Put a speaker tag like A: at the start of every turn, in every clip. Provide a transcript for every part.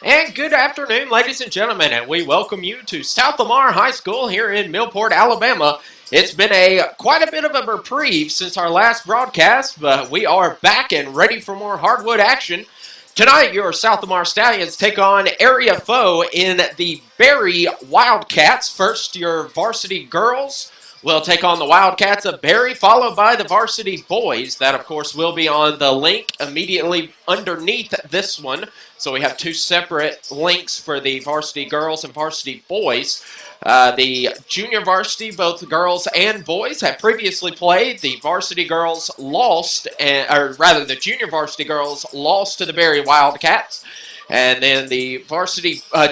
A: And good afternoon, ladies and gentlemen, and we welcome you to South Lamar High School here in Millport, Alabama. It's been quite a bit of a reprieve since our last broadcast, but we are back and ready for more hardwood action. Tonight, your South Lamar Stallions take on area foe in the Berry Wildcats. First, your varsity girls will take on the Wildcats of Berry, followed by the varsity boys. That, of course, will be on the link immediately underneath this one. So we have two separate links for the varsity girls and varsity boys. The junior varsity, both girls and boys, have previously played. The varsity girls lost, or rather, the junior varsity girls lost to the Berry Wildcats. And then the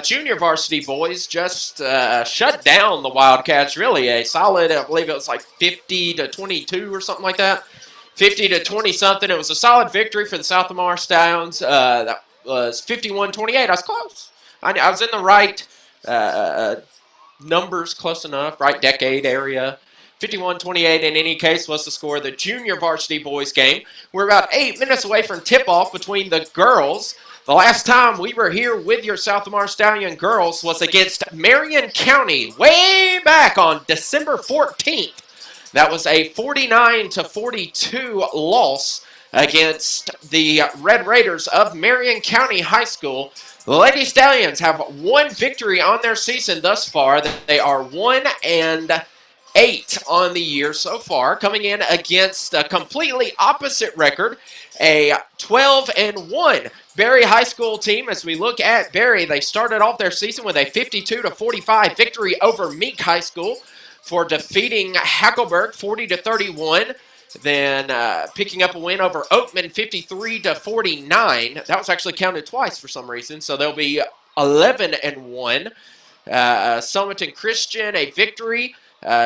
A: junior varsity boys just shut down the Wildcats. Really, a solid, I believe it was like 50-22 or something like that. 50-20 something. It was a solid victory for the South Lamar Stallions. That was 51-28. I was close. I was in the right numbers, close enough, right decade area. 51-28 in any case was the score of the junior varsity boys game. We're about 8 minutes away from tip-off between the girls. The last time we were here with your South Lamar Stallion girls was against Marion County way back on December 14th. That was a 49-42 loss against the Red Raiders of Marion County High School. The Lady Stallions have one victory on their season thus far. They are 1-8 on the year so far, coming in against a completely opposite record, a 12-1 Berry High School team. As we look at Berry, they started off their season with a 52-45 victory over Meek High School for defeating Hackleburg 40-31. Then picking up a win over Oakman 53-49. That was actually counted twice for some reason, so they'll be 11-1. Summerton Christian, a victory.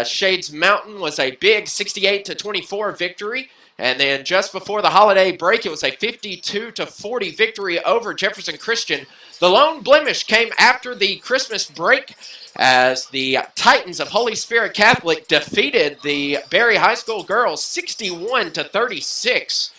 A: Shades Mountain was a big 68-24 victory. And then just before the holiday break, it was a 52-40 victory over Jefferson Christian. The lone blemish came after the Christmas break as the Titans of Holy Spirit Catholic defeated the Berry High School girls 61-36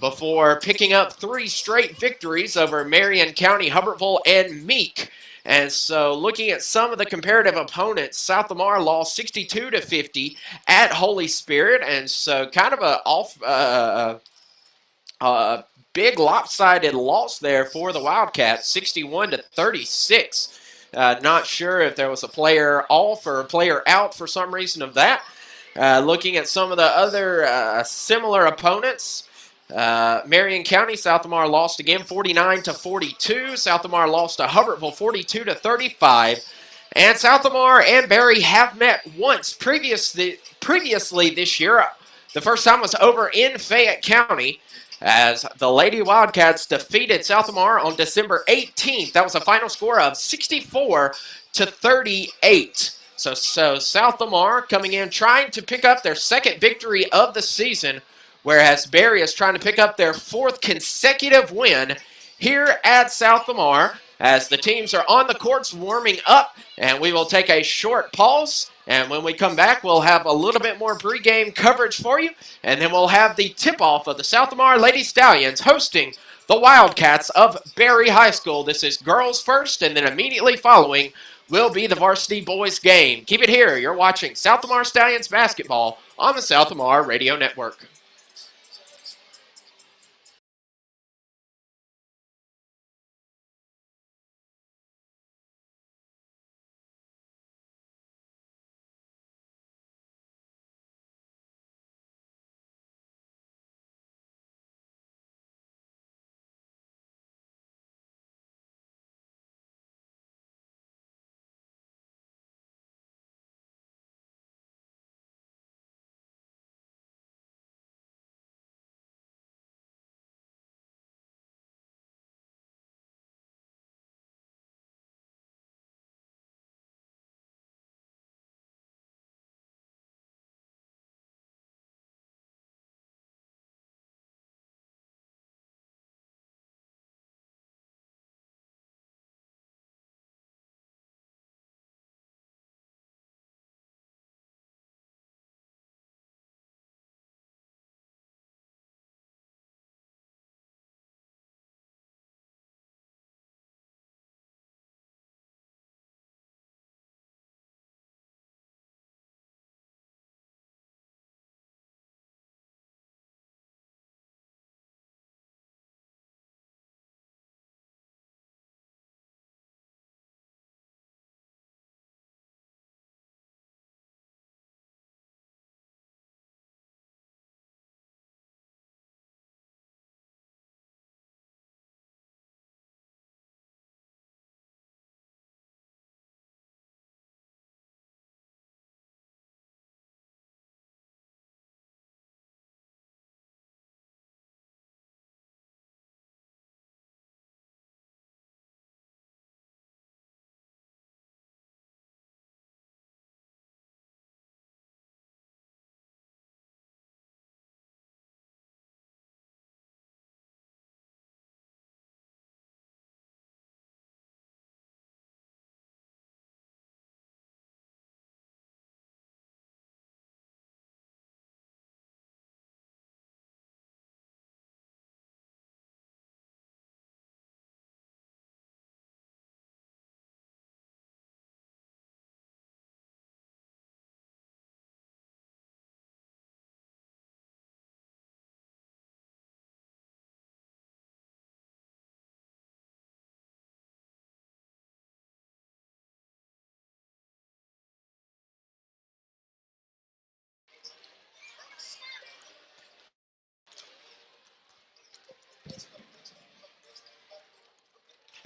A: before picking up 3 straight victories over Marion County, Hubbardville, and Meek. And so looking at some of the comparative opponents, South Lamar lost 62-50 at Holy Spirit. And so kind of a big lopsided loss there for the Wildcats, 61-36. Not sure if there was a player off or a player out for some reason of that. Looking at some of the other similar opponents, Marion County, South Lamar lost again 49-42. South Lamar lost to Hubbardville 42-35. And South Lamar and Berry have met once previously this year. The first time was over in Fayette County as the Lady Wildcats defeated South Lamar on December 18th. That was a final score of 64-38. So South Lamar coming in trying to pick up their second victory of the season, whereas Berry is trying to pick up their 4th consecutive win here at South Lamar as the teams are on the courts warming up. And we will take a short pause. And when we come back, we'll have a little bit more pregame coverage for you. And then we'll have the tip-off of the South Lamar Lady Stallions hosting the Wildcats of Berry High School. This is girls first, and then immediately following will be the varsity boys game. Keep it here. You're watching South Lamar Stallions basketball on the South Lamar Radio Network.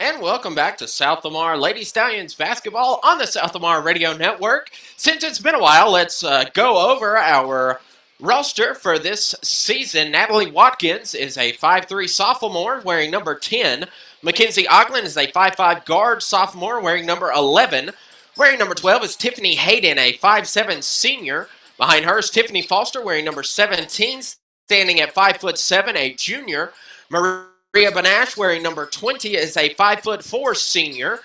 A: And welcome back to South Lamar Lady Stallions basketball on the South Lamar Radio Network. Since it's been a while, let's go over our roster for this season. Natalie Watkins is a 5'3 sophomore wearing number 10. Mackenzie Oglen is a 5'5 guard sophomore wearing number 11. Wearing number 12 is Tiffany Hayden, a 5'7 senior. Behind her is Tiffany Foster wearing number 17, standing at 5'7", a junior. Maria Banash wearing number 20 is a 5'4" senior.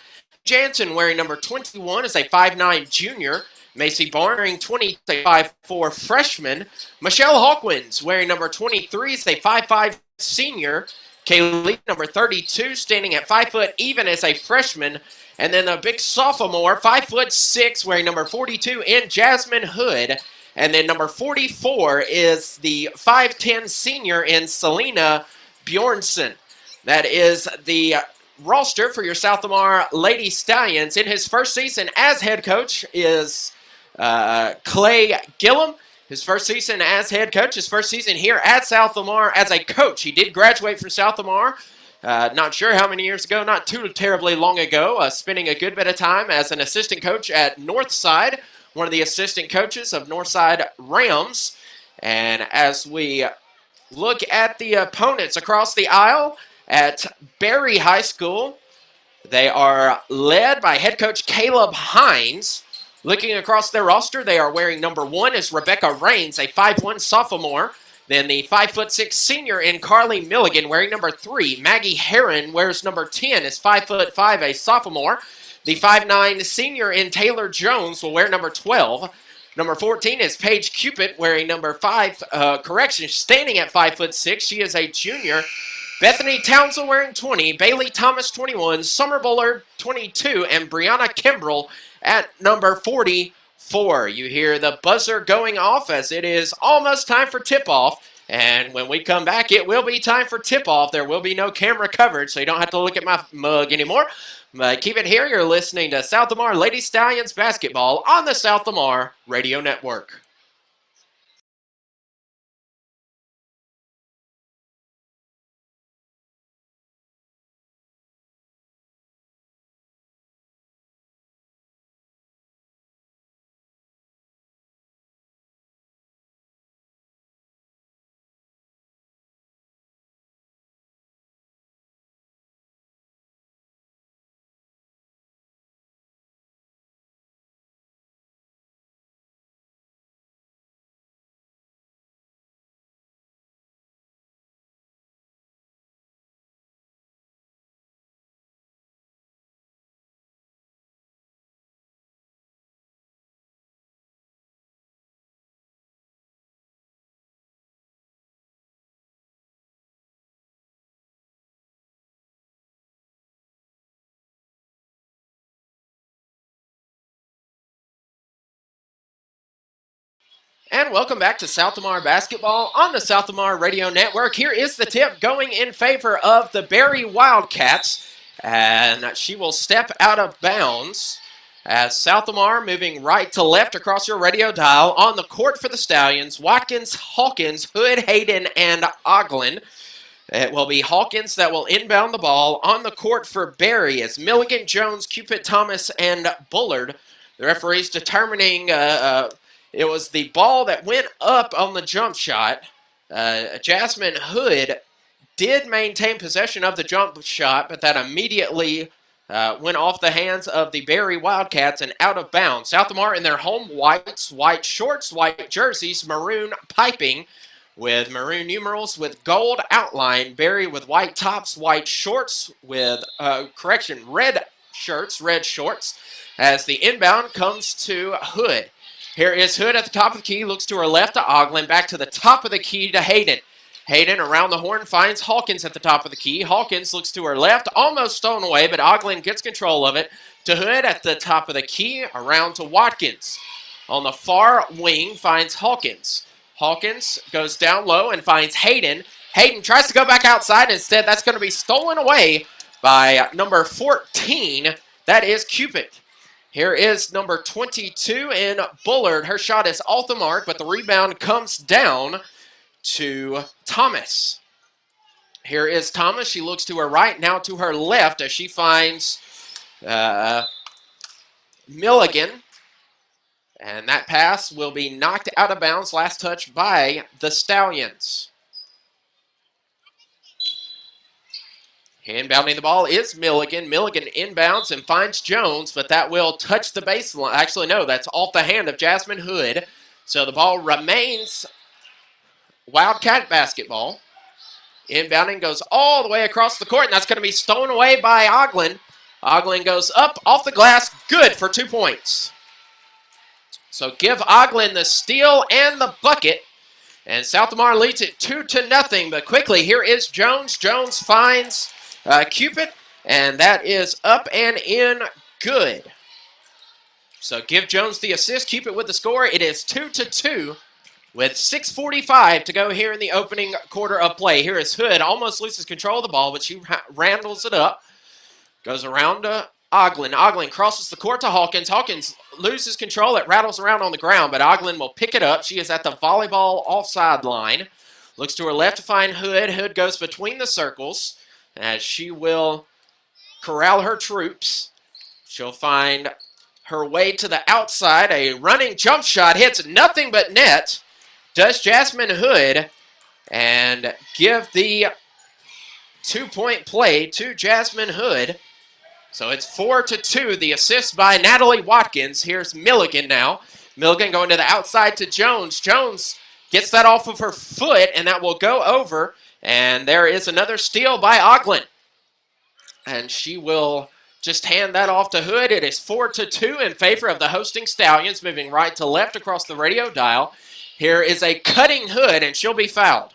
A: Jansen wearing number 21 is a 5'9" junior. Macy Barnes wearing 20 is a 5'4" freshman. Michelle Hawkins wearing number 23 is a 5'5" senior. Kaylee number 32 standing at 5 foot even as a freshman. And then a big sophomore, 5'6", wearing number 42 in Jasmine Hood. And then number 44 is the 5'10" senior in Selena Bjornson. That is the roster for your South Lamar Lady Stallions. In his first season as head coach is Clay Gillum. His first season as head coach, his first season here at South Lamar as a coach. He did graduate from South Lamar. Not sure how many years ago, not too terribly long ago, spending a good bit of time as an assistant coach at Northside, one of the assistant coaches of Northside Rams. And as we look at the opponents across the aisle at Berry High School, they are led by head coach Caleb Hines. Looking across their roster, they are wearing number 1 is Rebecca Rains, a 5'1 sophomore. Then the 5'6 senior in Carly Milligan wearing number 3. Maggie Heron wears number 10, is 5'5", a sophomore. The 5'9 senior in Taylor Jones will wear number 12. Number 14 is Paige Cupid wearing number 5, standing at 5'6". She is a junior. Bethany Townsend wearing 20, Bailey Thomas 21, Summer Bullard 22, and Brianna Kimbrell at number 44. You hear the buzzer going off as it is almost time for tip-off. And when we come back, it will be time for tip-off. There will be no camera coverage, so you don't have to look at my mug anymore. But keep it here. You're listening to South Lamar Lady Stallions basketball on the South Lamar Radio Network. And welcome back to South Lamar basketball on the South Lamar Radio Network. Here is the tip going in favor of the Berry Wildcats. And she will step out of bounds as South Lamar moving right to left across your radio dial. On the court for the Stallions, Watkins, Hawkins, Hood, Hayden, and Oglen. It will be Hawkins that will inbound the ball. On the court for Berry is Milligan, Jones, Cupid, Thomas, and Bullard. The referee's determining it was the ball that went up on the jump shot. Jasmine Hood did maintain possession of the jump shot, but that immediately went off the hands of the Berry Wildcats and out of bounds. South Lamar in their home whites, white shorts, white jerseys, maroon piping with maroon numerals with gold outline. Berry with white tops, white shorts with, red shirts, red shorts, as the inbound comes to Hood. Here is Hood at the top of the key, looks to her left to Oglen, back to the top of the key to Hayden. Hayden around the horn finds Hawkins at the top of the key. Hawkins looks to her left, almost stolen away, but Oglen gets control of it. To Hood at the top of the key, around to Watkins. On the far wing finds Hawkins. Hawkins goes down low and finds Hayden. Hayden tries to go back outside. Instead, that's going to be stolen away by number 14. That is Cupid. Here is number 22 in Bullard. Her shot is off the mark, but the rebound comes down to Thomas. Here is Thomas. She looks to her right, now to her left as she finds Milligan. And that pass will be knocked out of bounds. Last touch by the Stallions. Inbounding the ball is Milligan. Milligan inbounds and finds Jones, but that will touch the baseline. Actually, no, that's off the hand of Jasmine Hood. So the ball remains Wildcat basketball. Inbounding goes all the way across the court, and that's going to be stolen away by Oglen. Oglen goes up off the glass, good for 2 points. So give Oglen the steal and the bucket. And South Lamar leads it 2-0, but quickly here is Jones. Jones finds Cupid, and that is up and in good. So give Jones the assist, Cupid with the score. It is 2-2 with 6:45 to go here in the opening quarter of play. Here is Hood, almost loses control of the ball, but she randles it up. Goes around to Oglen. Oglen crosses the court to Hawkins. Hawkins loses control. It rattles around on the ground, but Oglen will pick it up. She is at the volleyball offside line. Looks to her left to find Hood. Hood goes between the circles as she will corral her troops. She'll find her way to the outside. A running jump shot hits nothing but net. Does Jasmine Hood and give the 2-point play to Jasmine Hood. So it's 4-2. The assist by Natalie Watkins. Here's Milligan now. Milligan going to the outside to Jones. Jones gets that off of her foot, and that will go over. And there is another steal by Oglen. And she will just hand that off to Hood. It is 4-2 in favor of the hosting Stallions, moving right to left across the radio dial. Here is a cutting Hood, and she'll be fouled.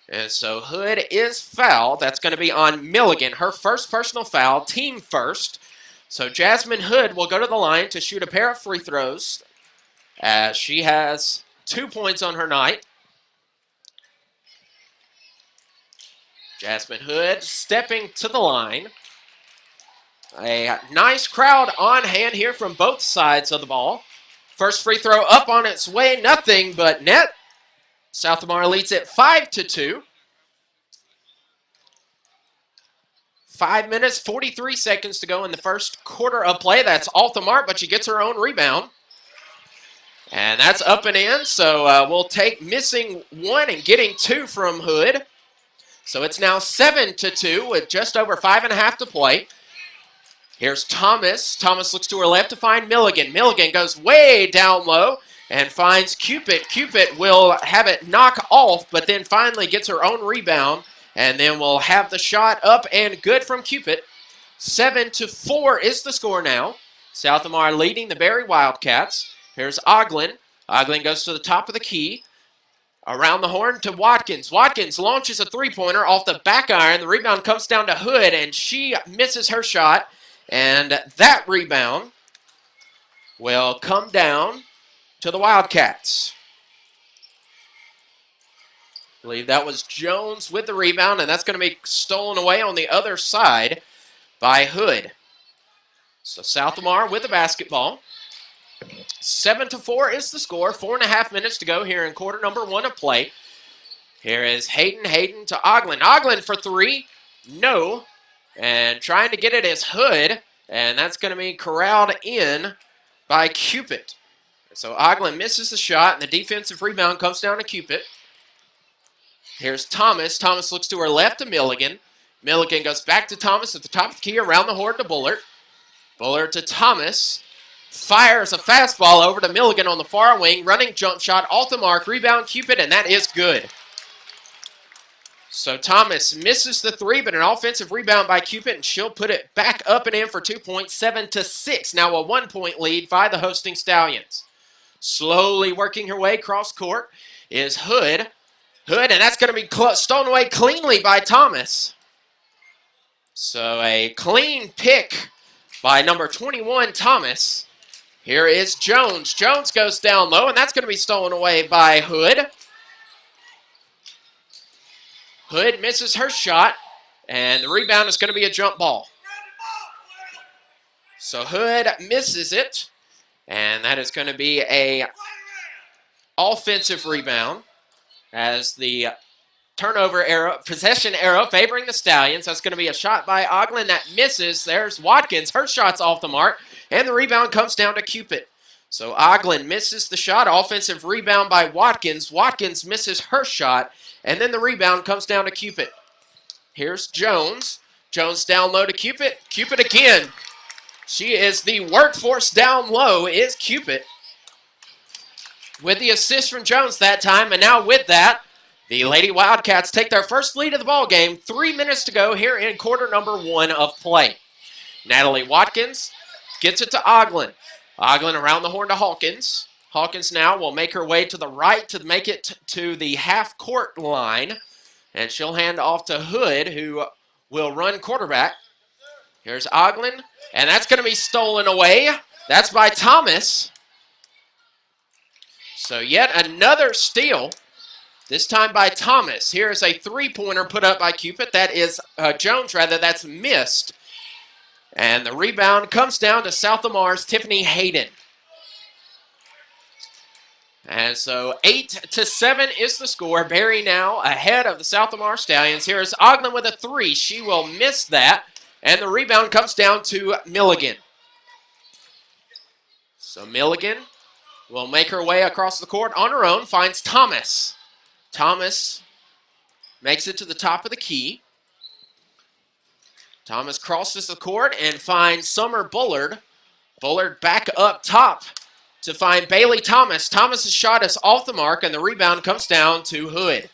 A: And so Hood is fouled. That's going to be on Milligan. Her first personal foul, team first. So Jasmine Hood will go to the line to shoot a pair of free throws as she has 2 points on her night. Jasmine Hood stepping to the line. A nice crowd on hand here from both sides of the ball. First free throw up on its way, nothing but net. South Lamar leads it 5-2. 5 minutes, 43 seconds to go in the first quarter of play. That's off the mark, but she gets her own rebound. And that's up and in, so we'll take missing one and getting two from Hood. So it's now 7-2 with just over 5.5 to play. Here's Thomas. Thomas looks to her left to find Milligan. Milligan goes way down low and finds Cupid. Cupid will have it knock off, but then finally gets her own rebound. And then we'll have the shot up and good from Cupid. 7-4 is the score now. South Lamar leading the Berry Wildcats. Here's Oglen. Oglen goes to the top of the key. Around the horn to Watkins. Watkins launches a three-pointer off the back iron. The rebound comes down to Hood, and she misses her shot. And that rebound will come down to the Wildcats. I believe that was Jones with the rebound, and that's going to be stolen away on the other side by Hood. So South Lamar with the basketball. 7-4 is the score. 4.5 minutes to go here in quarter number one of play. Here is Hayden. Hayden to Oglen. Oglen for three. No. And trying to get it is Hood. And that's going to be corralled in by Cupid. So Oglen misses the shot, and the defensive rebound comes down to Cupid. Here's Thomas. Thomas looks to her left to Milligan. Milligan goes back to Thomas at the top of the key, around the horn to Bullard. Bullard to Thomas. Fires a fastball over to Milligan on the far wing. Running jump shot off the mark. Rebound Cupid, and that is good. So Thomas misses the three, but an offensive rebound by Cupid, and she'll put it back up and in for 2 points, 7-6. Now a 1-point lead by the hosting Stallions. Slowly working her way across court is Hood. Hood, and that's going to be stolen away cleanly by Thomas. So a clean pick by number 21, Thomas. Here is Jones. Jones goes down low, and that's going to be stolen away by Hood. Hood misses her shot, and the rebound is going to be a jump ball. So Hood misses it, and that is going to be a offensive rebound as the turnover arrow, possession arrow favoring the Stallions. That's going to be a shot by Oglin that misses. There's Watkins. Her shot's off the mark, and the rebound comes down to Cupid. So Oglin misses the shot. Offensive rebound by Watkins. Watkins misses her shot, and then the rebound comes down to Cupid. Here's Jones. Jones down low to Cupid. Cupid again. She is the workforce down low, is Cupid. With the assist from Jones that time, and now with that, the Lady Wildcats take their first lead of the ball game. 3 minutes to go here in quarter number 1 of play. Natalie Watkins gets it to Oglin. Oglin around the horn to Hawkins. Hawkins now will make her way to the right to make it to the half-court line. And she'll hand off to Hood, who will run quarterback. Here's Oglin, and that's going to be stolen away. That's by Thomas. So yet another steal, this time by Thomas. Here's a three-pointer put up by Cupid. That is Jones, rather. That's missed. And the rebound comes down to South Lamar's Tiffany Hayden. And so 8-7 is the score. Barry now ahead of the South Lamar Stallions. Here is Oglin with a three. She will miss that. And the rebound comes down to Milligan. So Milligan will make her way across the court on her own. Finds Thomas. Thomas makes it to the top of the key. Thomas crosses the court and finds Summer Bullard. Bullard back up top to find Bailey Thomas. Thomas's shot is off the mark, and the rebound comes down to Hood.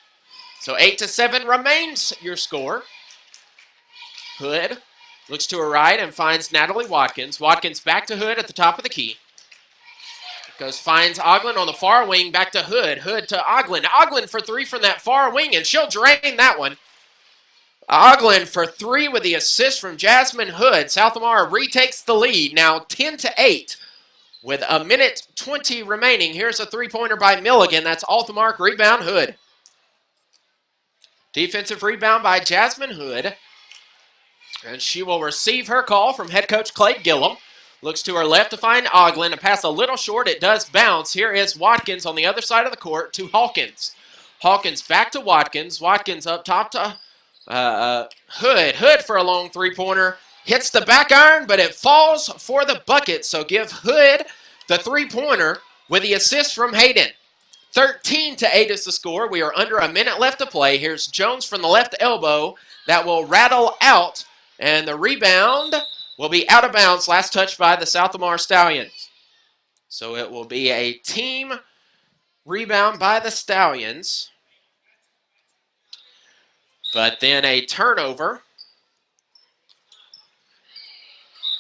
A: So 8-7 remains your score. Hood looks to her right and finds Natalie Watkins. Watkins back to Hood at the top of the key. Finds Oglin on the far wing, back to Hood. Hood to Oglin. Oglin for three from that far wing, and she'll drain that one. Oglin for three with the assist from Jasmine Hood. South Lamar retakes the lead, now 10-8. With 1:20 remaining, here's a three-pointer by Milligan. That's off the mark. Rebound, Hood. Defensive rebound by Jasmine Hood. And she will receive her call from head coach Clay Gillum. Looks to her left to find Oglin. A pass a little short. It does bounce. Here is Watkins on the other side of the court to Hawkins. Hawkins back to Watkins. Watkins up top to Hood. Hood for a long three-pointer. Hits the back iron, but it falls for the bucket. So give Hood the three-pointer with the assist from Hayden. 13-8 is the score. We are under a minute left to play. Here's Jones from the left elbow. That will rattle out, and the rebound will be out of bounds. Last touch by the South Lamar Stallions. So it will be a team rebound by the Stallions. But then a turnover.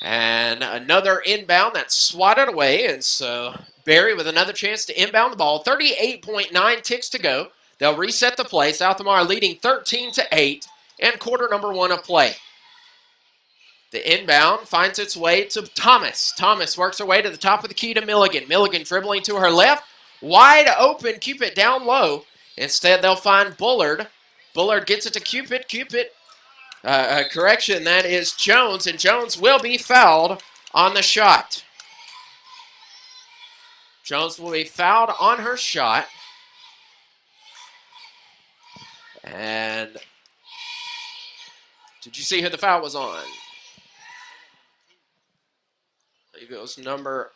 A: And another inbound that's swatted away. And so Barry with another chance to inbound the ball. 38.9 ticks to go. They'll reset the play. South Lamar leading 13-8 in quarter number 1 of play. The inbound finds its way to Thomas. Thomas works her way to the top of the key to Milligan. Milligan dribbling to her left. Wide open. Cupid down low. Instead, they'll find Bullard. Bullard gets it to Cupid. Cupid, correction, that is Jones. And Jones will be fouled on the shot. Jones will be fouled on her shot. And did you see who the foul was on? There goes number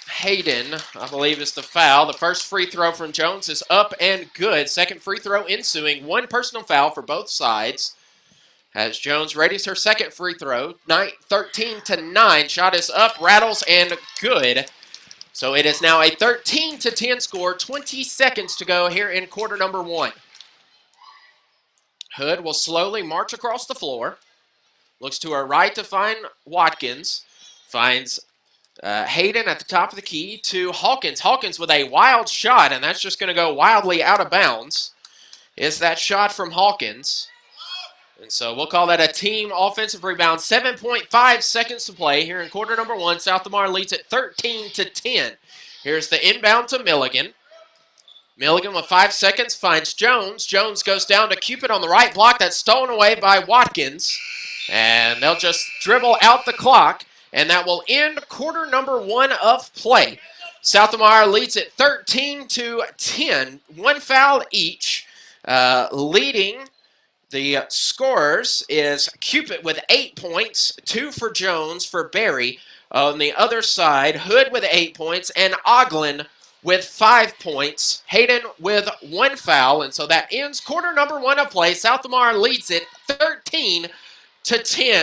A: Hayden, I believe, is the foul. The first free throw from Jones is up and good. Second free throw ensuing. One personal foul for both sides. As Jones readies her second free throw. 13-9. Shot is up, rattles, and good. So it is now a 13-10 score. 20 seconds to go here in quarter number 1. Hood will slowly march across the floor. Looks to her right to find Watkins. Finds Hayden at the top of the key to Hawkins. Hawkins with a wild shot, and that's just going to go wildly out of bounds. Is that shot from Hawkins. And so we'll call that a team offensive rebound. 7.5 seconds to play here in quarter number 1. South Lamar leads at 13-10. Here's the inbound to Milligan. Milligan with 5 seconds finds Jones. Jones goes down to Cupid on the right block. That's stolen away by Watkins. And they'll just dribble out the clock. And that will end quarter number 1 of play. South Lamar leads at 13-10. One foul each. Leading the scorers is Cupid with 8 points, 2 for Jones for Barry. On the other side, Hood with 8 points, and Oglin with 5 points. Hayden with 1 foul, and so that ends quarter number 1 of play. South Lamar leads it 13-10.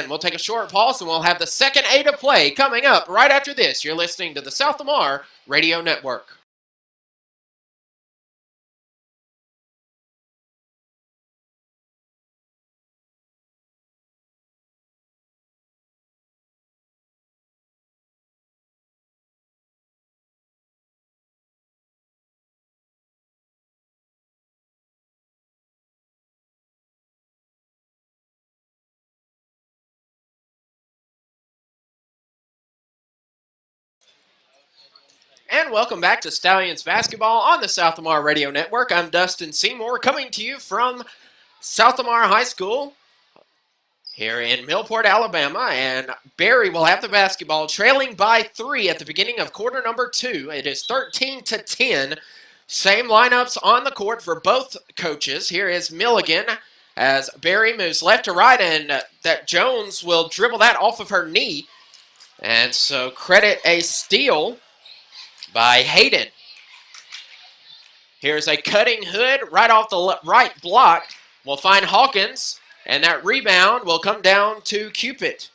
A: We'll take a short pause, and we'll have the second 8 of play coming up right after this. You're listening to the South Lamar Radio Network. And welcome back to Stallions Basketball on the South Lamar Radio Network. I'm Dustin Seymour, coming to you from South Lamar High School here in Millport, Alabama. And Barry will have the basketball, trailing by 3 at the beginning of quarter number 2. It is 13-10. Same lineups on the court for both coaches. Here is Milligan as Barry moves left to right, and that Jones will dribble that off of her knee. And so credit a steal by Hayden. Here's a cutting Hood right off the right block. We'll find Hawkins, and that rebound will come down to Cupid.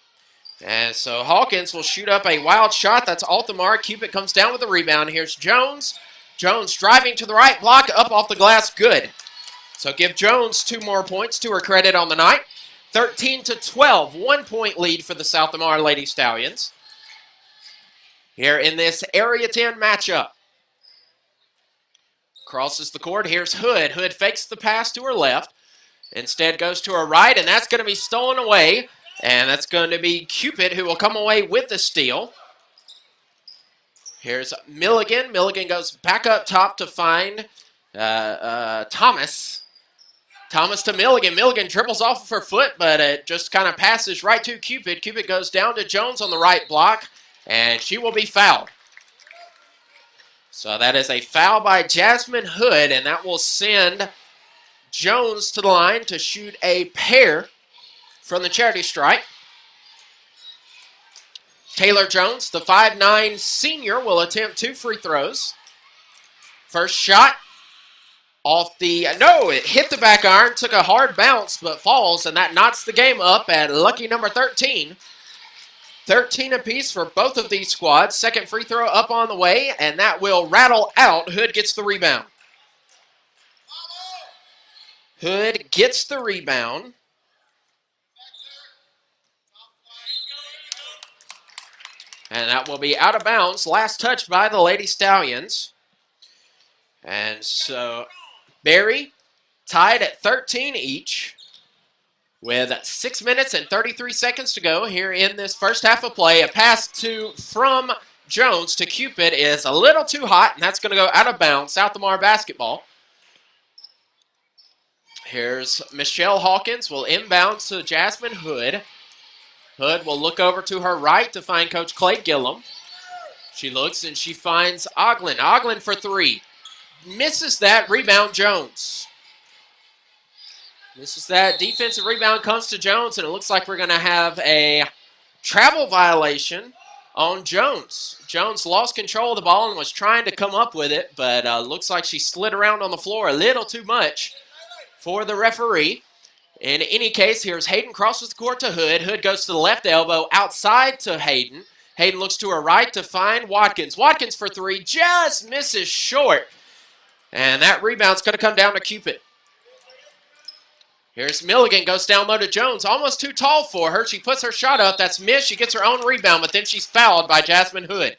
A: And so Hawkins will shoot up a wild shot. That's off the mark. Cupid comes down with the rebound. Here's Jones. Jones driving to the right block, up off the glass, good. So give Jones 2 more points to her credit on the night. 13-12, 1 point lead for the South Lamar Lady Stallions here in this Area 10 matchup. Crosses the court. Here's Hood. Hood fakes the pass to her left. Instead goes to her right, and that's going to be stolen away. And that's going to be Cupid who will come away with the steal. Here's Milligan. Milligan goes back up top to find Thomas. Thomas to Milligan. Milligan dribbles off of her foot, but it just kind of passes right to Cupid. Cupid goes down to Jones on the right block, and she will be fouled. So that is a foul by Jasmine Hood, and that will send Jones to the line to shoot a pair from the charity stripe. Taylor Jones, the 5'9 senior, will attempt 2 free throws. First shot off the, no, it hit the back iron, took a hard bounce, but falls, and that knots the game up at lucky number 13. 13 apiece for both of these squads. Second free throw up on the way, and that will rattle out. Hood gets the rebound. Hood gets the rebound. And that will be out of bounds. Last touch by the Lady Stallions. And so Barry tied at 13 each with 6 minutes and 33 seconds to go here in this first half of play. A pass from Jones to Cupid is a little too hot, and that's going to go out of bounds. South Lamar basketball. Here's Michelle Hawkins will inbound to Jasmine Hood. Hood will look over to her right to find Coach Clay Gillum. She looks and she finds Oglin. Oglin for 3. Misses that. Rebound Jones. Misses that. Defensive rebound comes to Jones, and it looks like we're going to have a travel violation on Jones. Jones lost control of the ball and was trying to come up with it, but looks like she slid around on the floor a little too much for the referee. In any case, here's Hayden crosses the court to Hood. Hood goes to the left elbow outside to Hayden. Hayden looks to her right to find Watkins. Watkins for 3, just misses short. And that rebound's going to come down to Cupid. Here's Milligan, goes down low to Jones. Almost too tall for her. She puts her shot up. That's missed. She gets her own rebound, but then she's fouled by Jasmine Hood.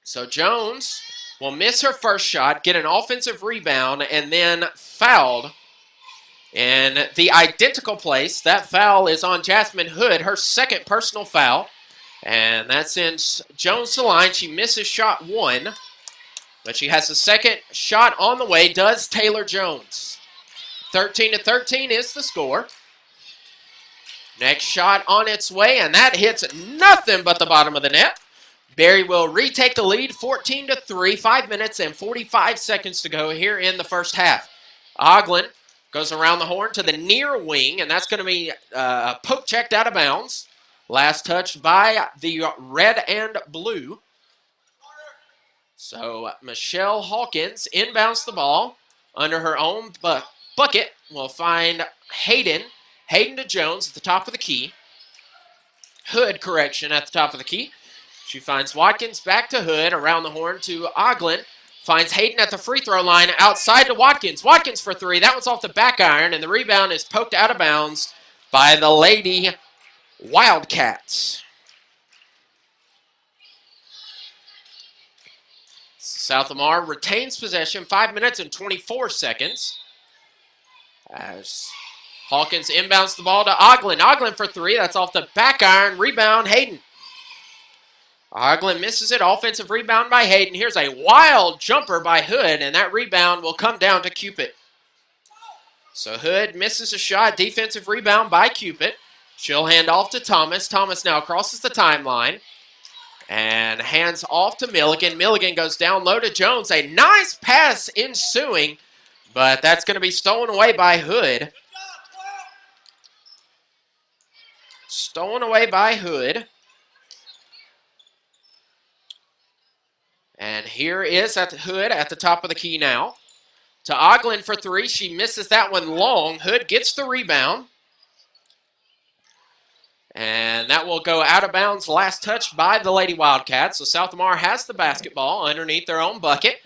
A: So Jones will miss her first shot, get an offensive rebound, and then fouled in the identical place. That foul is on Jasmine Hood, her second personal foul. And that sends Jones to the line. She misses shot 1, but she has the second shot on the way, does Taylor Jones. 13-13 is the score. Next shot on its way, and that hits nothing but the bottom of the net. Barry will retake the lead, 14-3, 5 minutes and 45 seconds to go here in the first half. Oglin goes around the horn to the near wing, and that's going to be poke checked out of bounds. Last touch by the red and blue. So Michelle Hawkins inbounds the ball under her own bucket. Will find Hayden. Hayden to Jones at the top of the key. Hood, correction, at the top of the key. She finds Watkins back to Hood, around the horn to Oglin. Finds Hayden at the free throw line, outside to Watkins. Watkins for three. That one's off the back iron, and the rebound is poked out of bounds by the Lady Wildcats. South Lamar retains possession, 5 minutes and 24 seconds. As Hawkins inbounds the ball to Oglin. Oglin for three. That's off the back iron. Rebound, Hayden. Oglin misses it. Offensive rebound by Hayden. Here's a wild jumper by Hood, and that rebound will come down to Cupid. So Hood misses a shot. Defensive rebound by Cupid. She'll hand off to Thomas. Thomas now crosses the timeline and hands off to Milligan. Milligan goes down low to Jones. A nice pass ensuing, but that's going to be stolen away by Hood. Stolen away by Hood. And here is at the Hood at the top of the key now. To Oglin for three. She misses that one long. Hood gets the rebound. And that will go out of bounds. Last touch by the Lady Wildcats. So South Lamar has the basketball underneath their own bucket.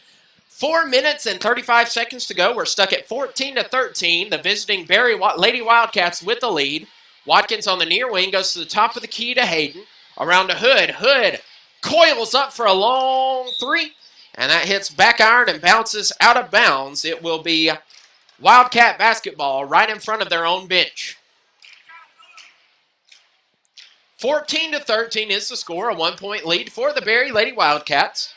A: 4 minutes and 35 seconds to go. We're stuck at 14-13. The visiting Lady Wildcats with the lead. Watkins on the near wing goes to the top of the key to Hayden. Around to Hood. Hood coils up for a long three. And that hits back iron and bounces out of bounds. It will be Wildcat basketball right in front of their own bench. 14-13 is the score. A 1-point lead for the Berry Lady Wildcats.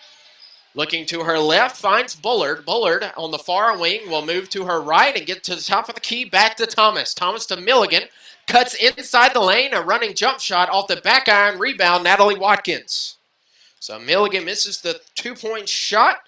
A: Looking to her left, finds Bullard. Bullard on the far wing will move to her right and get to the top of the key, back to Thomas. Thomas to Milligan. Cuts inside the lane, a running jump shot off the back iron. Rebound, Natalie Watkins. So Milligan misses the 2-point shot,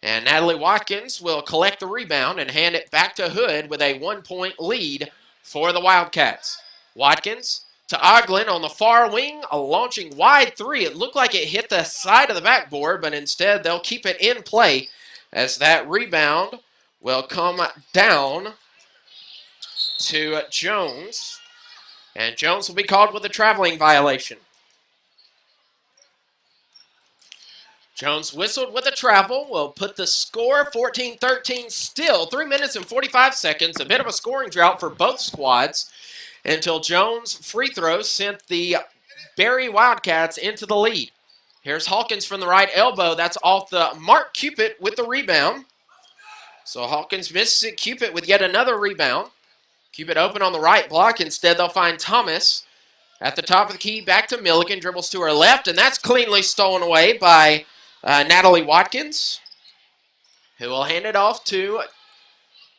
A: and Natalie Watkins will collect the rebound and hand it back to Hood with a 1-point lead for the Wildcats. Watkins to Oglin on the far wing, a launching wide three. It looked like it hit the side of the backboard, but instead they'll keep it in play as that rebound will come down to Jones. And Jones will be called with a traveling violation. Jones whistled with a travel. Will put the score 14-13 still. 3 minutes and 45 seconds. A bit of a scoring drought for both squads until Jones' free throws sent the Berry Wildcats into the lead. Here's Hawkins from the right elbow. That's off the mark. Cupid with the rebound. So Hawkins misses it. Cupid with yet another rebound. Cupid open on the right block. Instead, they'll find Thomas at the top of the key. Back to Milligan. Dribbles to her left, and that's cleanly stolen away by Natalie Watkins, who will hand it off to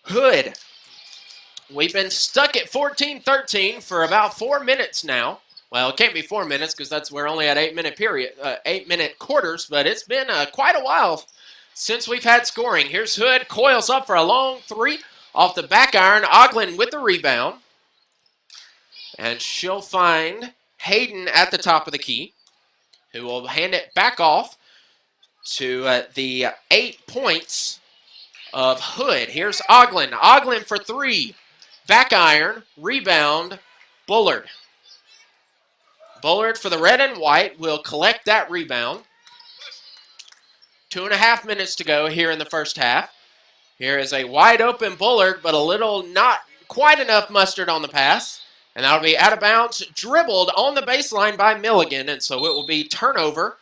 A: Hood. We've been stuck at 14-13 for about 4 minutes now. Well, it can't be 4 minutes because we're only at 8-minute quarters, but it's been quite a while since we've had scoring. Here's Hood, coils up for a long three off the back iron. Oglin with the rebound. And she'll find Hayden at the top of the key, who will hand it back off to the 8 points of Hood. Here's Oglin. Oglin for three. Back iron. Rebound. Bullard. Bullard for the red and white will collect that rebound. 2.5 minutes to go here in the first half. Here is a wide open Bullard, but a little not quite enough mustard on the pass. And that'll be out of bounds, dribbled on the baseline by Milligan. And so it will be turnover.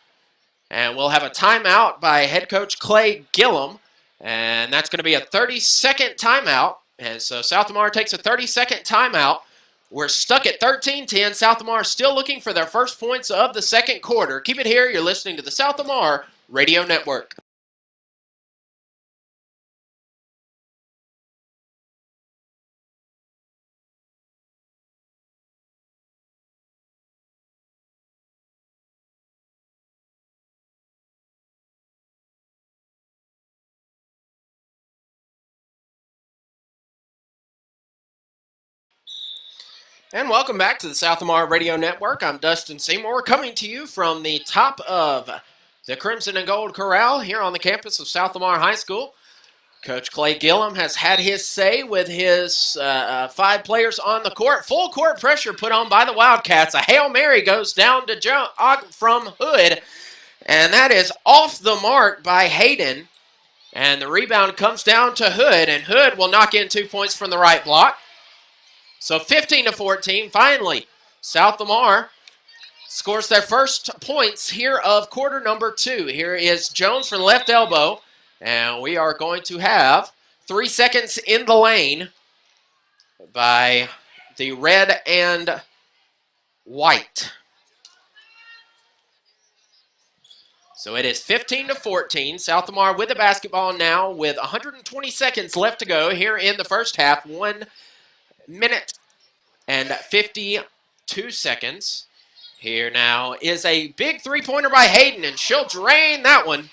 A: And we'll have a timeout by head coach Clay Gillum. And that's going to be a 30-second timeout. And so South Lamar takes a 30-second timeout. We're stuck at 13-10. South Lamar still looking for their first points of the second quarter. Keep it here. You're listening to the South Lamar Radio Network. And welcome back to the South Lamar Radio Network. I'm Dustin Seymour, coming to you from the top of the Crimson and Gold Corral here on the campus of South Lamar High School. Coach Clay Gillum has had his say with his 5 players on the court. Full court pressure put on by the Wildcats. A Hail Mary goes down to from Hood, and that is off the mark by Hayden. And the rebound comes down to Hood, and Hood will knock in 2 points from the right block. So 15-14, finally, South Lamar scores their first points here of quarter number 2. Here is Jones from the left elbow, and we are going to have 3 seconds in the lane by the red and white. So it is 15-14. South Lamar with the basketball now with 120 seconds left to go here in the first half. 1 minute and 52 seconds. Here now is a big three-pointer by Hayden, and she'll drain that one.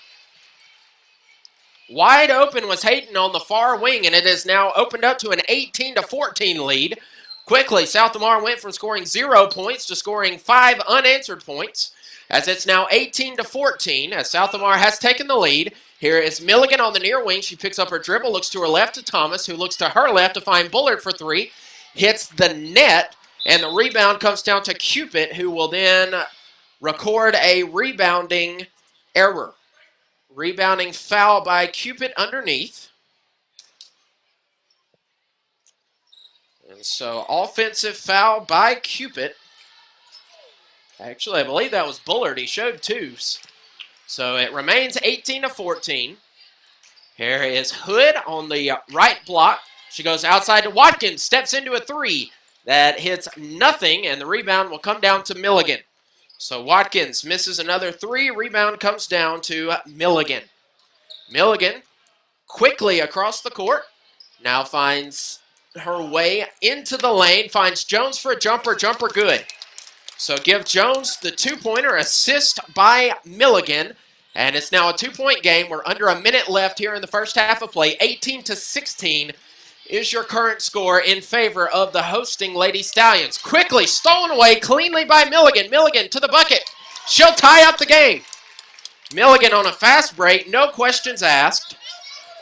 A: Wide open was Hayden on the far wing, and it is now opened up to an 18-14 lead. Quickly, South Lamar went from scoring 0 points to scoring 5 unanswered points, as it's now 18-14, as South Lamar has taken the lead. Here is Milligan on the near wing. She picks up her dribble, looks to her left to Thomas, who looks to her left to find Bullard for 3. Hits the net, and the rebound comes down to Cupid, who will then record a rebounding error. Rebounding foul by Cupid underneath. And so offensive foul by Cupid. Actually, I believe that was Bullard. He showed 2s. So it remains 18-14. Here is Hood on the right block. She goes outside to Watkins, steps into a 3. That hits nothing, and the rebound will come down to Milligan. So Watkins misses another 3. Rebound comes down to Milligan. Milligan quickly across the court. Now finds her way into the lane. Finds Jones for a jumper. Jumper good. So give Jones the 2-pointer. Assist by Milligan. And it's now a 2-point game. We're under a minute left here in the first half of play. 18-16 is your current score in favor of the hosting Lady Stallions. Quickly stolen away cleanly by Milligan. Milligan to the bucket. She'll tie up the game. Milligan on a fast break. No questions asked.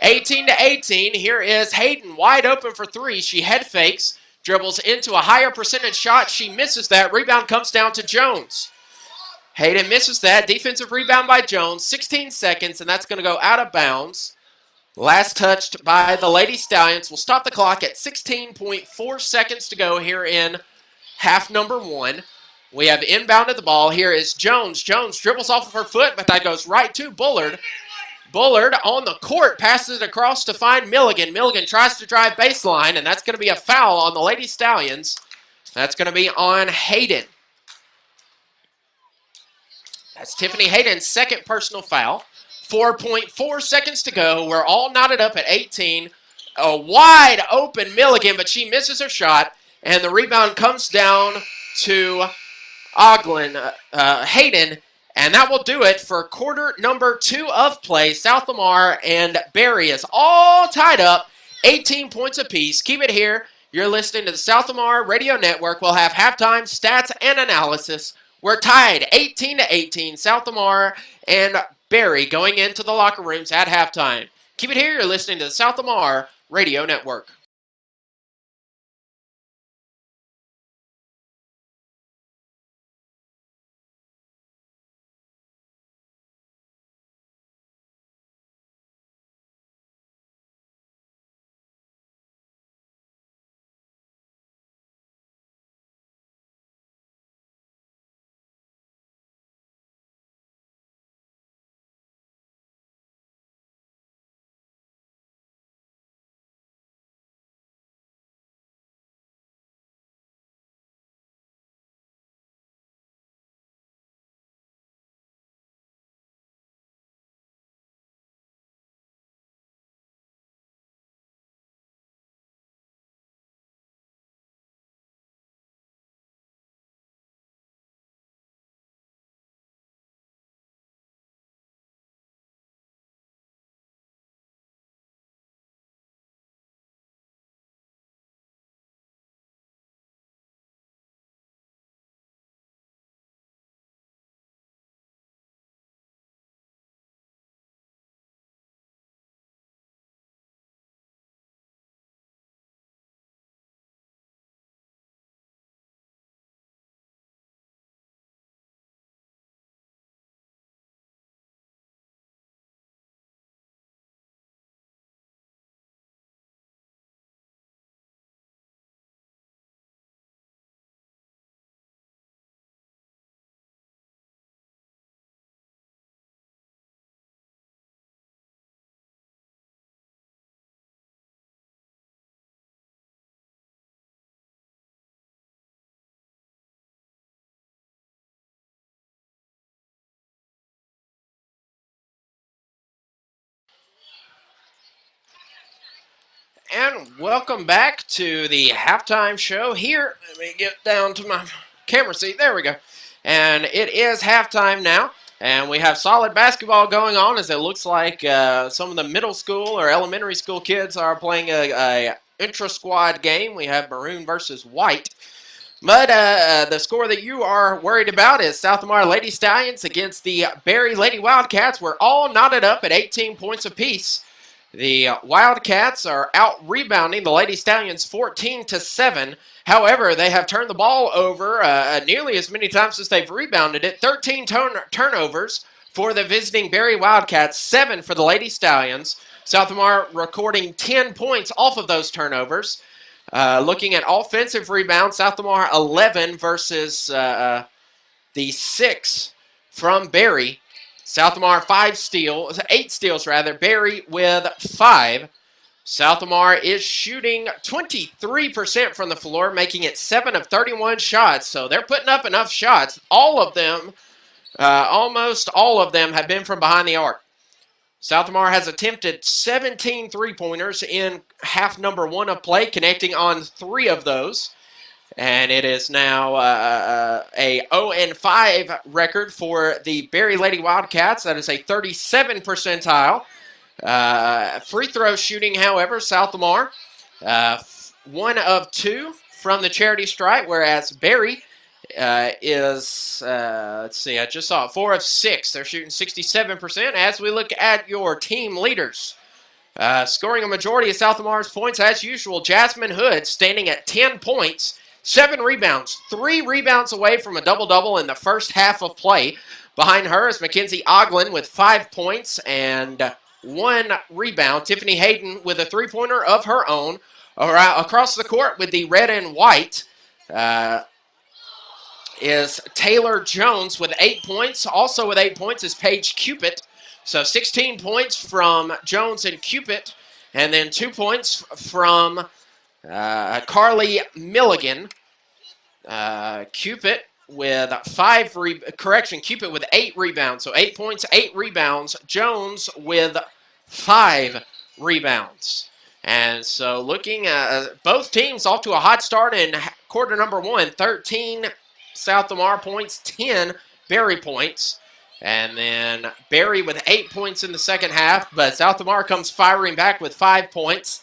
A: 18-18. Here is Hayden wide open for 3. She head fakes. Dribbles into a higher percentage shot. She misses that. Rebound comes down to Jones. Hayden misses that. Defensive rebound by Jones. 16 seconds, and that's going to go out of bounds. Last touched by the Lady Stallions. We'll stop the clock at 16.4 seconds to go here in half number 1. We have inbounded the ball. Here is Jones. Jones dribbles off of her foot, but that goes right to Bullard. Bullard on the court passes it across to find Milligan. Milligan tries to drive baseline, and that's going to be a foul on the Lady Stallions. That's going to be on Hayden. That's Tiffany Hayden's second personal foul. 4.4 seconds to go. We're all knotted up at 18. A wide open Milligan, but she misses her shot, and the rebound comes down to Hayden, and that will do it for quarter number 2 of play. South Lamar and Barry is all tied up, 18 points apiece. Keep it here. You're listening to the South Lamar Radio Network. We'll have halftime stats and analysis. We're tied 18-18. South Lamar and Barry going into the locker rooms at halftime. Keep it here. You're listening to the South Lamar Radio Network. And welcome back to the halftime show here. Let me get down to my camera seat. There we go. And it is halftime now. And we have solid basketball going on as it looks like some of the middle school or elementary school kids are playing a intra-squad game. We have maroon versus white. But the score that you are worried about is South Lamar Lady Stallions against the Berry Lady Wildcats. We're all knotted up at 18 points apiece. The Wildcats are out-rebounding the Lady Stallions 14-7. However, they have turned the ball over nearly as many times as they've rebounded it. 13 turnovers for the visiting Berry Wildcats, 7 for the Lady Stallions. South Lamar recording 10 points off of those turnovers. Looking at offensive rebounds, South Lamar 11 versus the 6 from Berry. South Lamar 8 steals rather. Berry with 5. South Lamar is shooting 23% from the floor, making it 7 of 31 shots. So they're putting up enough shots. All of them, almost all of them, have been from behind the arc. South Lamar has attempted 17 three-pointers in half number 1 of play, connecting on 3 of those. And it is now a 0-5 record for the Berry Lady Wildcats. That is a 37 percentile. Free throw shooting, however, South Lamar, 1 of 2 from the charity stripe, whereas Berry is, let's see, I just saw it, 4 of 6. They're shooting 67%. As we look at your team leaders, scoring a majority of South Lamar's points as usual, Jasmine Hood standing at 10 points, 7 rebounds, 3 rebounds away from a double-double in the first half of play. Behind her is Mackenzie Oglin with 5 points and 1 rebound. Tiffany Hayden with a three-pointer of her own. Across the court with the red and white is Taylor Jones with 8 points. Also with 8 points is Paige Cupid. So 16 points from Jones and Cupid. And then 2 points from Carly Milligan. Cupid with Cupid with 8 rebounds. So 8 points, 8 rebounds. Jones with 5 rebounds. And so looking at both teams off to a hot start in quarter number 1. 13 South Lamar points, 10 Berry points. And then Berry with 8 points in the second half. But South Lamar comes firing back with 5 points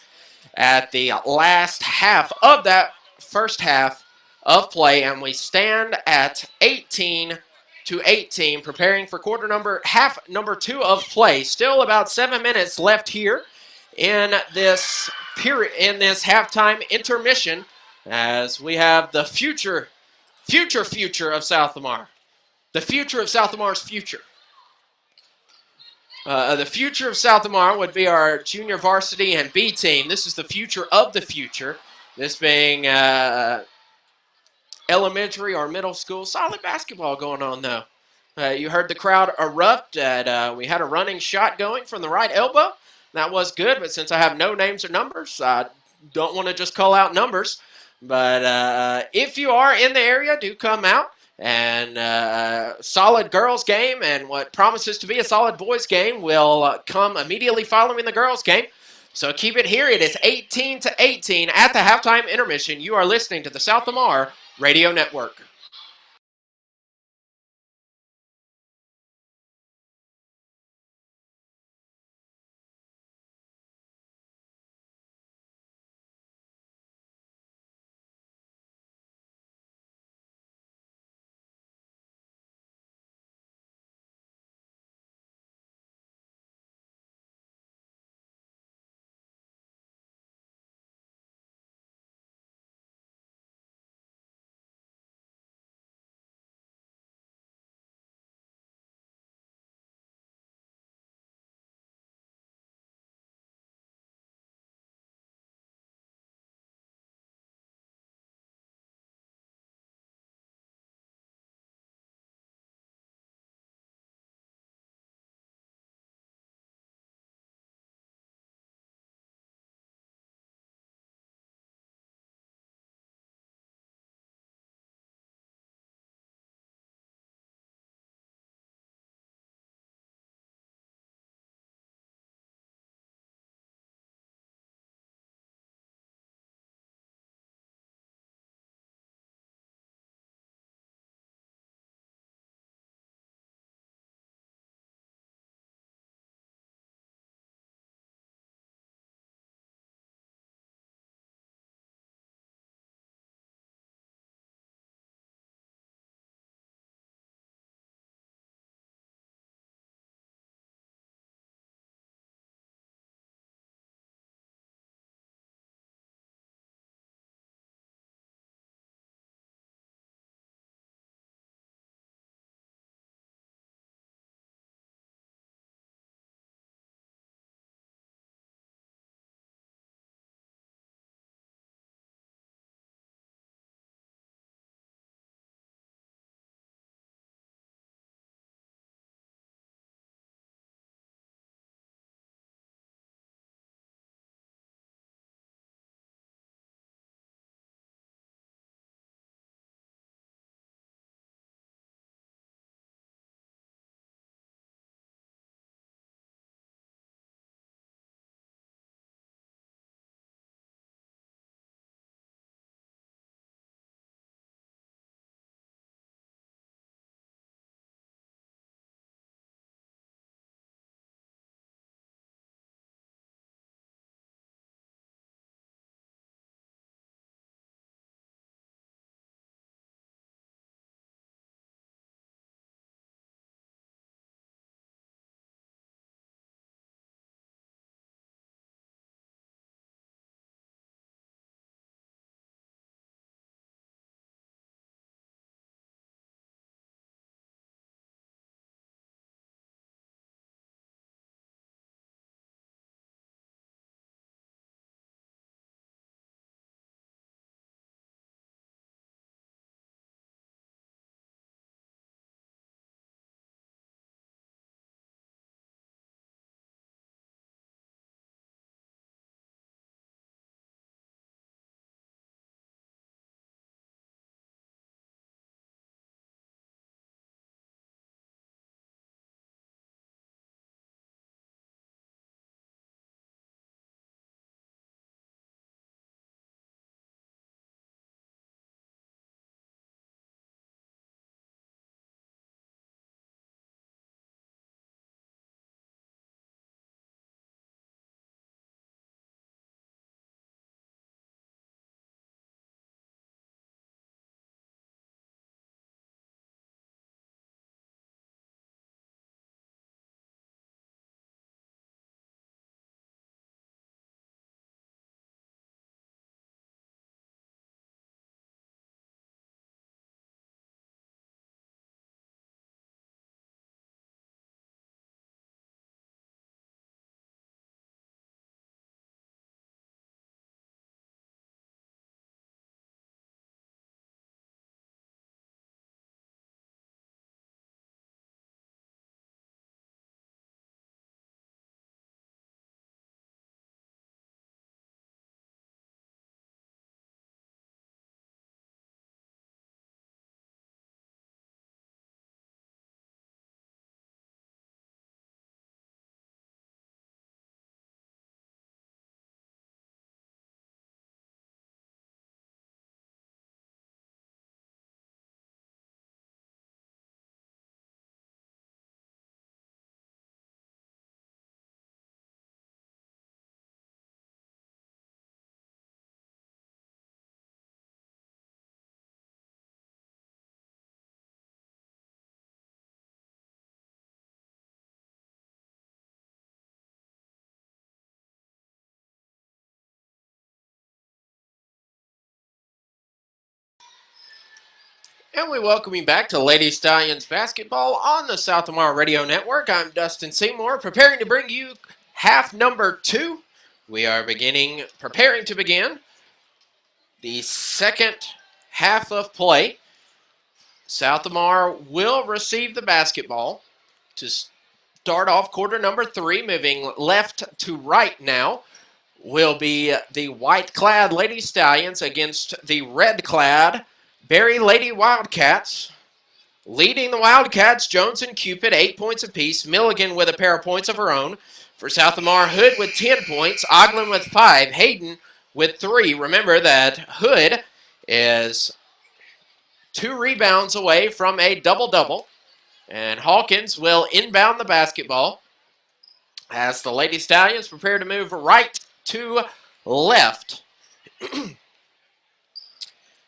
A: at the last half of that first half of play. And we stand at 18-18, preparing for half number 2 of play. Still about 7 minutes left here in this period, in this halftime intermission, as we have the future of South Lamar. The future of South Lamar's future. The future of South Lamar would be our junior varsity and B team. This is the future of the future. This being elementary or middle school. Solid basketball going on, though. You heard the crowd erupt. We had a running shot going from the right elbow. That was good, but since I have no names or numbers, I don't want to just call out numbers. But if you are in the area, do come out. And solid girls game and what promises to be a solid boys game will come immediately following the girls game. So keep it here. It is 18-18 at the halftime intermission. You are listening to the South Lamar Radio Network. And we welcome you back to Lady Stallions basketball on the South Lamar Radio Network. I'm Dustin Seymour, preparing to bring you half number 2. We are preparing to begin the second half of play. South Lamar will receive the basketball to start off quarter number 3, moving left to right now. Will be the white-clad Lady Stallions against the red-clad Berry Lady Wildcats. Leading the Wildcats, Jones and Cupid, 8 points apiece. Milligan with a pair of points of her own. For South Lamar, Hood with 10 points. Oglen with 5. Hayden with 3. Remember that Hood is 2 rebounds away from a double-double. And Hawkins will inbound the basketball as the Lady Stallions prepare to move right to left.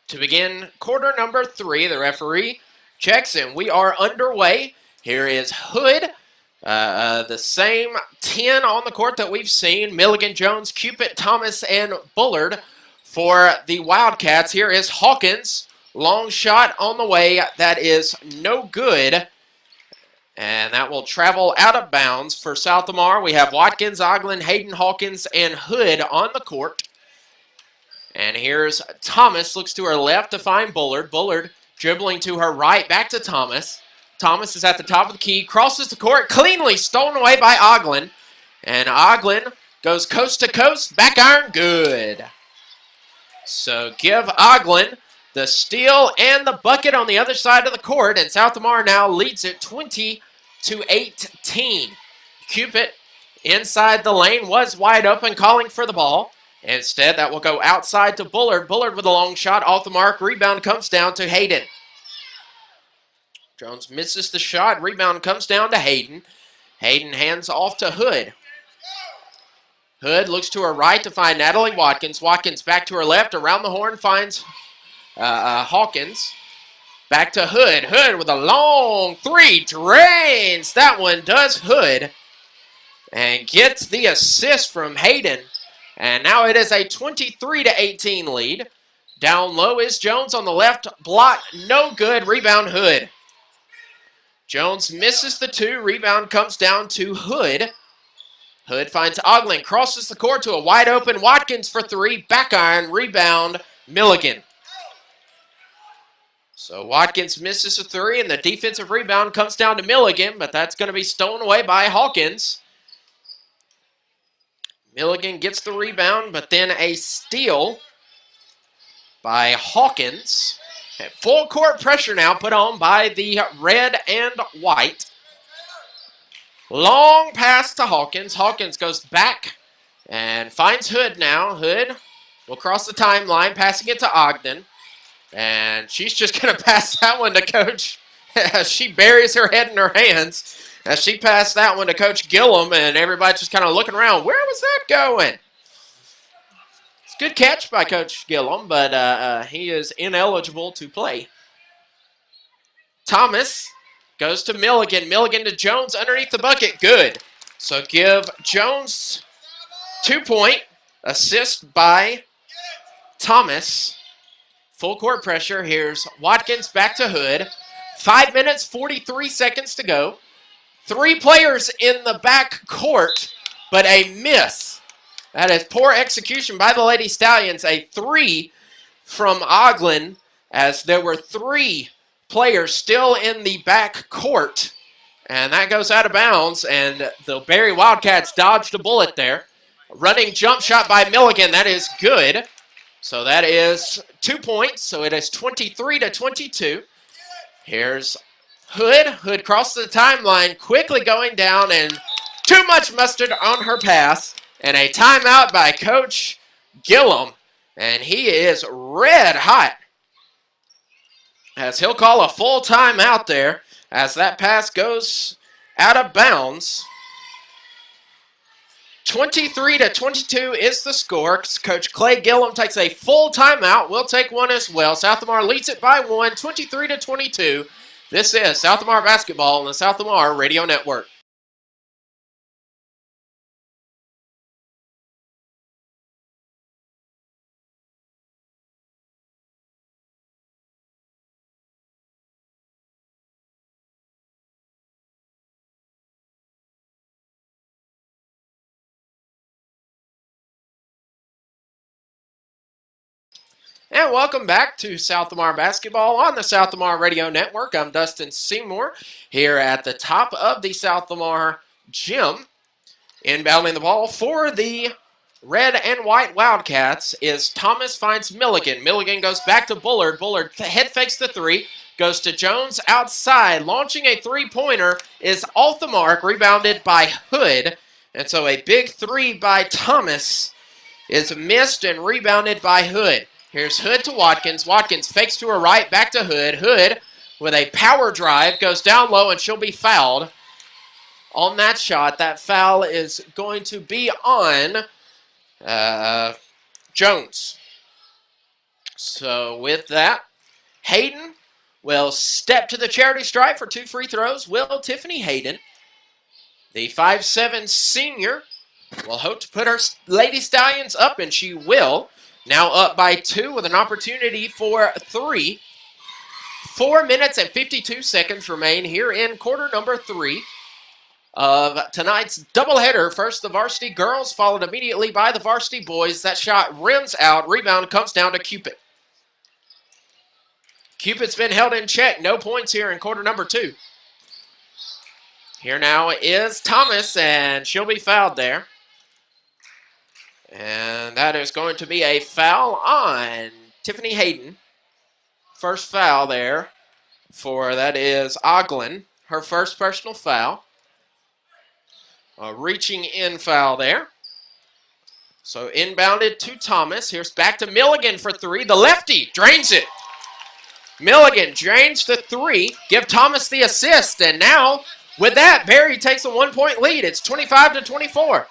A: To begin quarter number 3, the referee checks and we are underway. Here is Hood, the same 10 on the court that we've seen. Milligan, Jones, Cupid, Thomas, and Bullard for the Wildcats. Here is Hawkins. Long shot on the way. That is no good. And that will travel out of bounds for South Lamar. We have Watkins, Oglen, Hayden, Hawkins, and Hood on the court. And here's Thomas, looks to her left to find Bullard. Bullard dribbling to her right, back to Thomas. Thomas is at the top of the key, crosses the court, cleanly stolen away by Oglen. And Oglen goes coast to coast, back iron, good. So give Oglen the steal and the bucket on the other side of the court, and South Lamar now leads it 20-18. Cupid inside the lane was wide open, calling for the ball. Instead, that will go outside to Bullard. Bullard with a long shot off the mark. Rebound comes down to Hayden. Jones misses the shot. Rebound comes down to Hayden. Hayden hands off to Hood. Hood looks to her right to find Natalie Watkins. Watkins back to her left. Around the horn finds Hawkins. Back to Hood. Hood with a long 3. Drains. That one does Hood. And gets the assist from Hayden. And now it is a 23-18 lead. Down low is Jones on the left block. No good. Rebound Hood. Jones misses the 2. Rebound comes down to Hood. Hood finds Oglen. Crosses the court to a wide open Watkins for 3. Back iron. Rebound Milligan. So Watkins misses a 3 and the defensive rebound comes down to Milligan. But that's going to be stolen away by Hawkins. Milligan gets the rebound, but then a steal by Hawkins. And full court pressure now put on by the red and white. Long pass to Hawkins. Hawkins goes back and finds Hood now. Hood will cross the timeline, passing it to Ogden. And she's just going to pass that one to Coach. She buries her head in her hands. As she passed that one to Coach Gillum, and everybody's just kind of looking around. Where was that going? It's a good catch by Coach Gillum, but he is ineligible to play. Thomas goes to Milligan. Milligan to Jones underneath the bucket. Good. So give Jones 2-point assist by Thomas. Full court pressure. Here's Watkins back to Hood. 5 minutes, 43 seconds to go. 3 players in the back court, but a miss. That is poor execution by the Lady Stallions. A 3 from Oglen, as there were 3 players still in the back court. And that goes out of bounds, and the Berry Wildcats dodged a bullet there. Running jump shot by Milligan. That is good. So that is 2 points. So it is 23-22. Here's Hood. Hood crosses the timeline, quickly going down, and too much mustard on her pass. And a timeout by Coach Gillum. And he is red hot, as he'll call a full timeout there as that pass goes out of bounds. 23-22 is the score. Coach Clay Gillum takes a full timeout. We'll take one as well. South Lamar leads it by 1, 23-22. This is South Lamar basketball on the South Lamar Radio Network. And welcome back to South Lamar Basketball on the South Lamar Radio Network. I'm Dustin Seymour here at the top of the South Lamar gym. Inbounding the ball for the red and white Wildcats is Thomas, finds Milligan. Milligan goes back to Bullard. Bullard head fakes the three. Goes to Jones outside. Launching a three-pointer is off the mark. Rebounded by Hood. And so a big three by Thomas is missed and rebounded by Hood. Here's Hood to Watkins. Watkins fakes to her right, back to Hood. Hood with a power drive goes down low, and she'll be fouled on that shot. That foul is going to be on Jones. So with that, Hayden will step to the charity stripe for 2 free throws. Will Tiffany Hayden, the 5'7" senior, will hope to put her Lady Stallions up, and she will. Now up by 2 with an opportunity for 3. 4 minutes and 52 seconds remain here in quarter number 3 of tonight's doubleheader. First, the varsity girls, followed immediately by the varsity boys. That shot rims out. Rebound comes down to Cupid. Cupid's been held in check. No points here in quarter number 2. Here now is Thomas, and she'll be fouled there. And that is going to be a foul on Tiffany Hayden. First foul there that is Oglin. Her first personal foul. A reaching in foul there. So inbounded to Thomas. Here's back to Milligan for 3. The lefty drains it. Milligan drains the 3. Give Thomas the assist. And now, with that, Barry takes a 1-point lead. It's 25-24.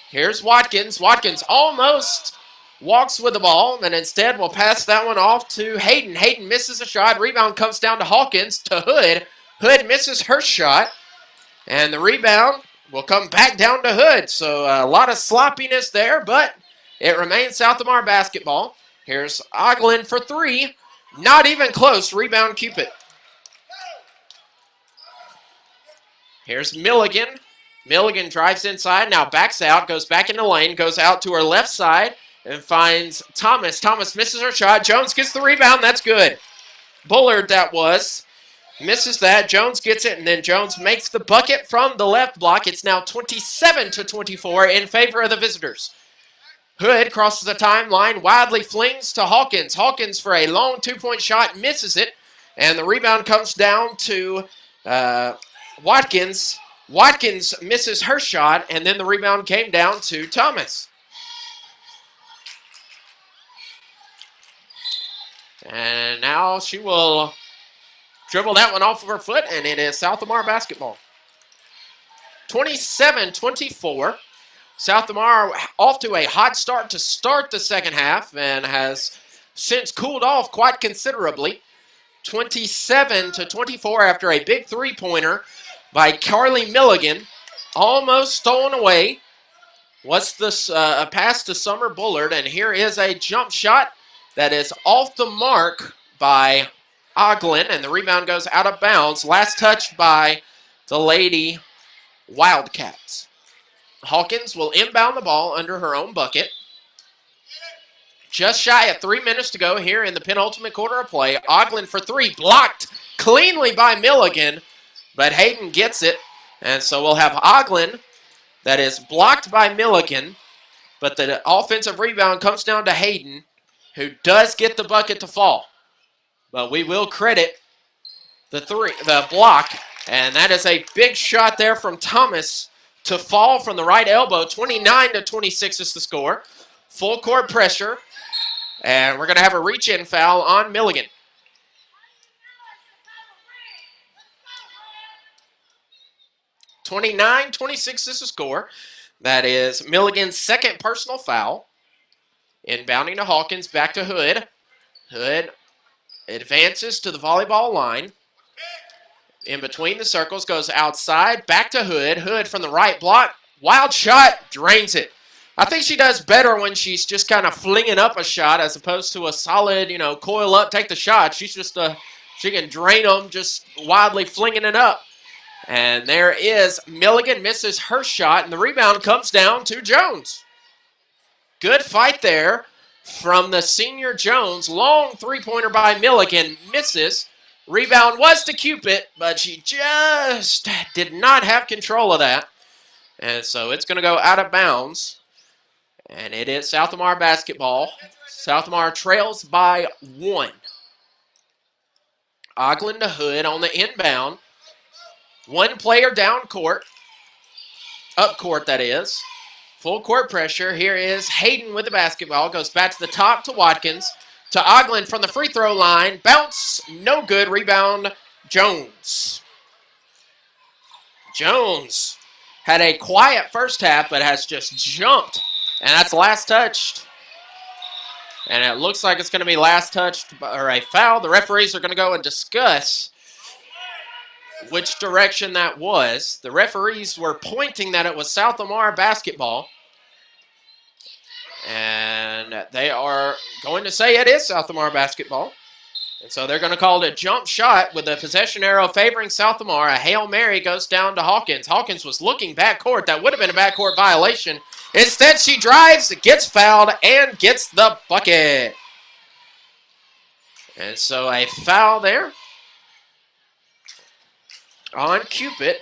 A: Here's Watkins. Watkins almost walks with the ball, and instead will pass that one off to Hayden. Hayden misses a shot. Rebound comes down to Hawkins, to Hood. Hood misses her shot, and the rebound will come back down to Hood. So a lot of sloppiness there, but it remains South Lamar basketball. Here's Oglin for 3. Not even close. Rebound Cupid. Here's Milligan. Milligan drives inside, now backs out, goes back in the lane, goes out to her left side, and finds Thomas. Thomas misses her shot. Jones gets the rebound. That's good. Bullard, that was. Misses that. Jones gets it, and then Jones makes the bucket from the left block. It's now 27-24 in favor of the visitors. Hood crosses the timeline, wildly flings to Hawkins. Hawkins for a long 2-point shot, misses it, and the rebound comes down to Watkins. Watkins misses her shot, and then the rebound came down to Thomas. And now she will dribble that one off of her foot, and it is South Lamar basketball. 27-24. South Lamar off to a hot start to start the second half and has since cooled off quite considerably. 27-24 after a big three-pointer by Carly Milligan, almost stolen away. What's this? A pass to Summer Bullard, and here is a jump shot that is off the mark by Oglin, and the rebound goes out of bounds. Last touch by the Lady Wildcats. Hawkins will inbound the ball under her own bucket. Just shy of 3 minutes to go here in the penultimate quarter of play. Oglin for 3, blocked cleanly by Milligan. But Hayden gets it, and so we'll have Oglin that is blocked by Milligan, but the offensive rebound comes down to Hayden, who does get the bucket to fall. But we will credit the block, and that is a big shot there from Thomas to fall from the right elbow. 29-26 is the score. Full court pressure, and we're going to have a reach-in foul on Milligan. 29-26 is the score. That is Milligan's second personal foul. Inbounding to Hawkins, back to Hood. Hood advances to the volleyball line. In between the circles, goes outside, back to Hood. Hood from the right block. Wild shot, drains it. I think she does better when she's just kind of flinging up a shot as opposed to a solid, coil up, take the shot. She's just she can drain them, just wildly flinging it up. And there is Milligan, misses her shot, and the rebound comes down to Jones. Good fight there from the senior Jones. Long three-pointer by Milligan. Misses. Rebound was to Cupid, but she just did not have control of that. And so it's going to go out of bounds. And it is South Lamar basketball. South Lamar trails by 1. Oglen to Hood on the inbound. One player down court. Up court, that is. Full court pressure. Here is Hayden with the basketball. Goes back to the top to Watkins. To Oglen from the free throw line. Bounce, no good. Rebound, Jones. Jones had a quiet first half, but has just jumped. And that's last touched. And it looks like it's going to be last touched or a foul. The referees are going to go and discuss which direction that was. The referees were pointing that it was South Lamar basketball. And they are going to say it is South Lamar basketball. And so they're going to call it a jump shot with the possession arrow favoring South Lamar. A Hail Mary goes down to Hawkins. Hawkins was looking backcourt. That would have been a backcourt violation. Instead, she drives, gets fouled, and gets the bucket. And so a foul there on Cupid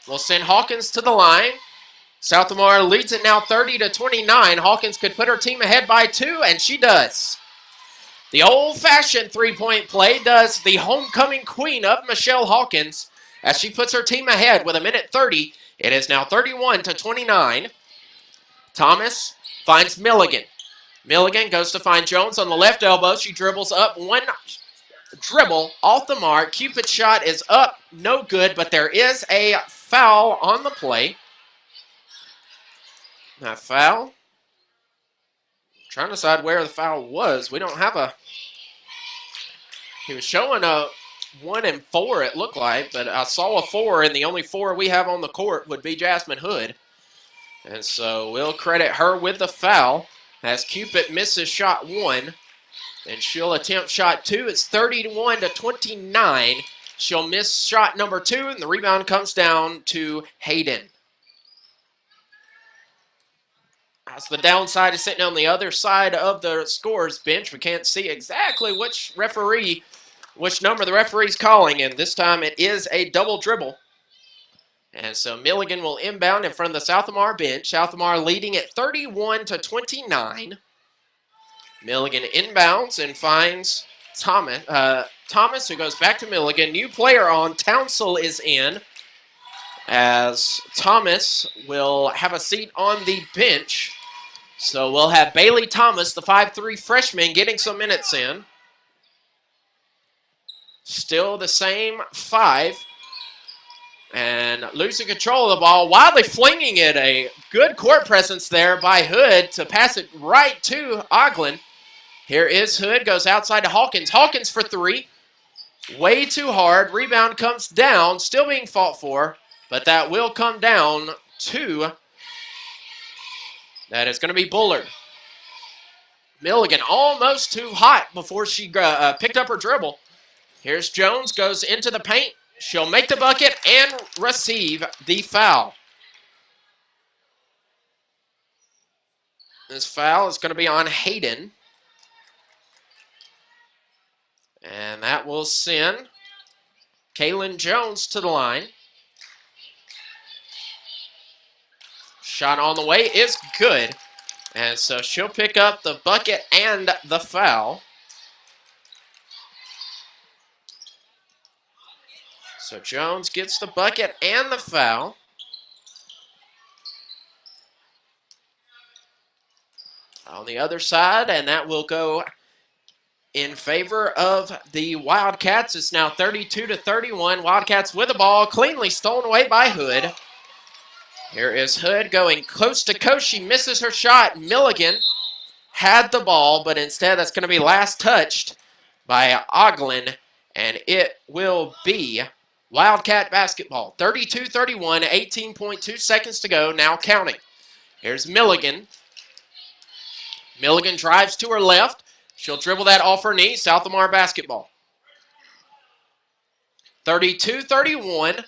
A: will send Hawkins to the line. South Lamar leads it now 30-29. Hawkins could put her team ahead by 2, and she does. The old-fashioned three-point play does the homecoming queen of Michelle Hawkins as she puts her team ahead with 1:30. It is now 31-29. Thomas finds Milligan. Milligan goes to find Jones on the left elbow. She dribbles up one dribble off the mark. Cupid's shot is up, no good, but there is a foul on the play. That foul. Trying to decide where the foul was. We don't have a... He was showing a 1 and 4, it looked like, but I saw a 4, and the only 4 we have on the court would be Jasmine Hood. And so we'll credit her with the foul as Cupid misses shot 1, and she'll attempt shot 2. It's 31-29. She'll miss shot number 2, and the rebound comes down to Hayden. As the downside is sitting on the other side of the scorer's bench, we can't see exactly which number the referee's calling, and this time it is a double dribble. And so Milligan will inbound in front of the South Lamar bench. South Lamar leading at 31-29. Milligan inbounds and finds Thomas, who goes back to Milligan. New player on. Townsell is in, as Thomas will have a seat on the bench. So we'll have Bailey Thomas, the 5'3" freshman, getting some minutes in. Still the same 5. And losing control of the ball, wildly flinging it. A good court presence there by Hood to pass it right to Oglen. Here is Hood, goes outside to Hawkins. Hawkins for 3. Way too hard. Rebound comes down, still being fought for. But that will come down to, that is going to be Bullard. Milligan almost too hot before she picked up her dribble. Here's Jones, goes into the paint. She'll make the bucket and receive the foul. This foul is going to be on Hayden. And that will send Kaylin Jones to the line. Shot on the way is good. And so she'll pick up the bucket and the foul. So Jones gets the bucket and the foul. On the other side, and that will go in favor of the Wildcats. It's now 32-31. Wildcats with the ball, cleanly stolen away by Hood. Here is Hood going coast to coast. She misses her shot. Milligan had the ball, but instead that's going to be last touched by Oglen, and it will be Wildcat basketball. 32-31, 18.2 seconds to go, now counting. Here's Milligan. Milligan drives to her left. She'll dribble that off her knee. South Lamar basketball. 32-31.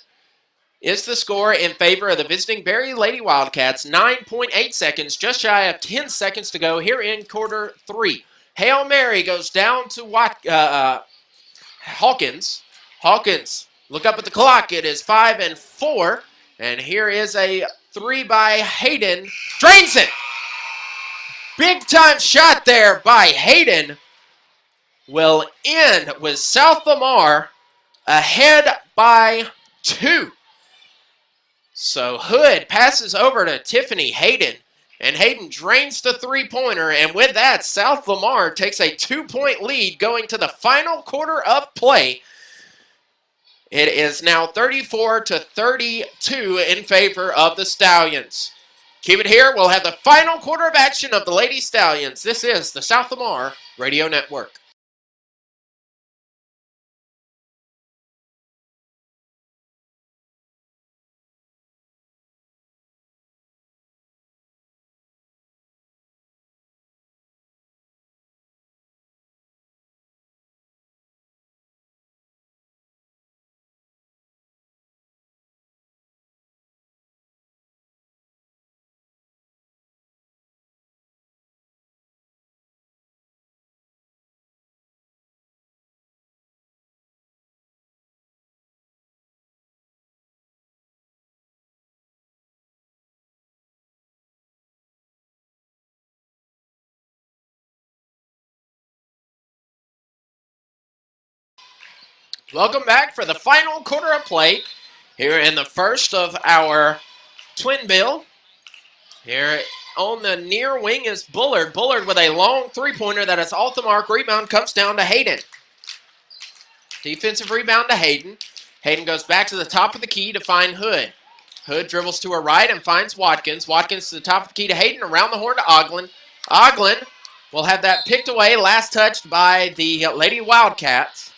A: is the score in favor of the visiting Berry Lady Wildcats. 9.8 seconds, just shy of 10 seconds to go here in quarter 3. Hail Mary goes down to Hawkins. Hawkins, look up at the clock. It is 5-4. And here is a 3 by Hayden. Drains it. Big time shot there by Hayden. Will end with South Lamar ahead by 2. So Hood passes over to Tiffany Hayden, and Hayden drains the three-pointer, and with that, South Lamar takes a 2-point lead going to the final quarter of play. It is now 34-32 in favor of the Stallions. Keep it here. We'll have the final quarter of action of the Lady Stallions. This is the South Lamar Radio Network. Welcome back for the final quarter of play here in the first of our twin bill. Here on the near wing is Bullard. Bullard with a long three-pointer that is off the mark. Rebound comes down to Hayden. Defensive rebound to Hayden. Hayden goes back to the top of the key to find Hood. Hood dribbles to her right and finds Watkins. Watkins to the top of the key to Hayden. Around the horn to Oglen. Oglen will have that picked away. Last touched by the Lady Wildcats.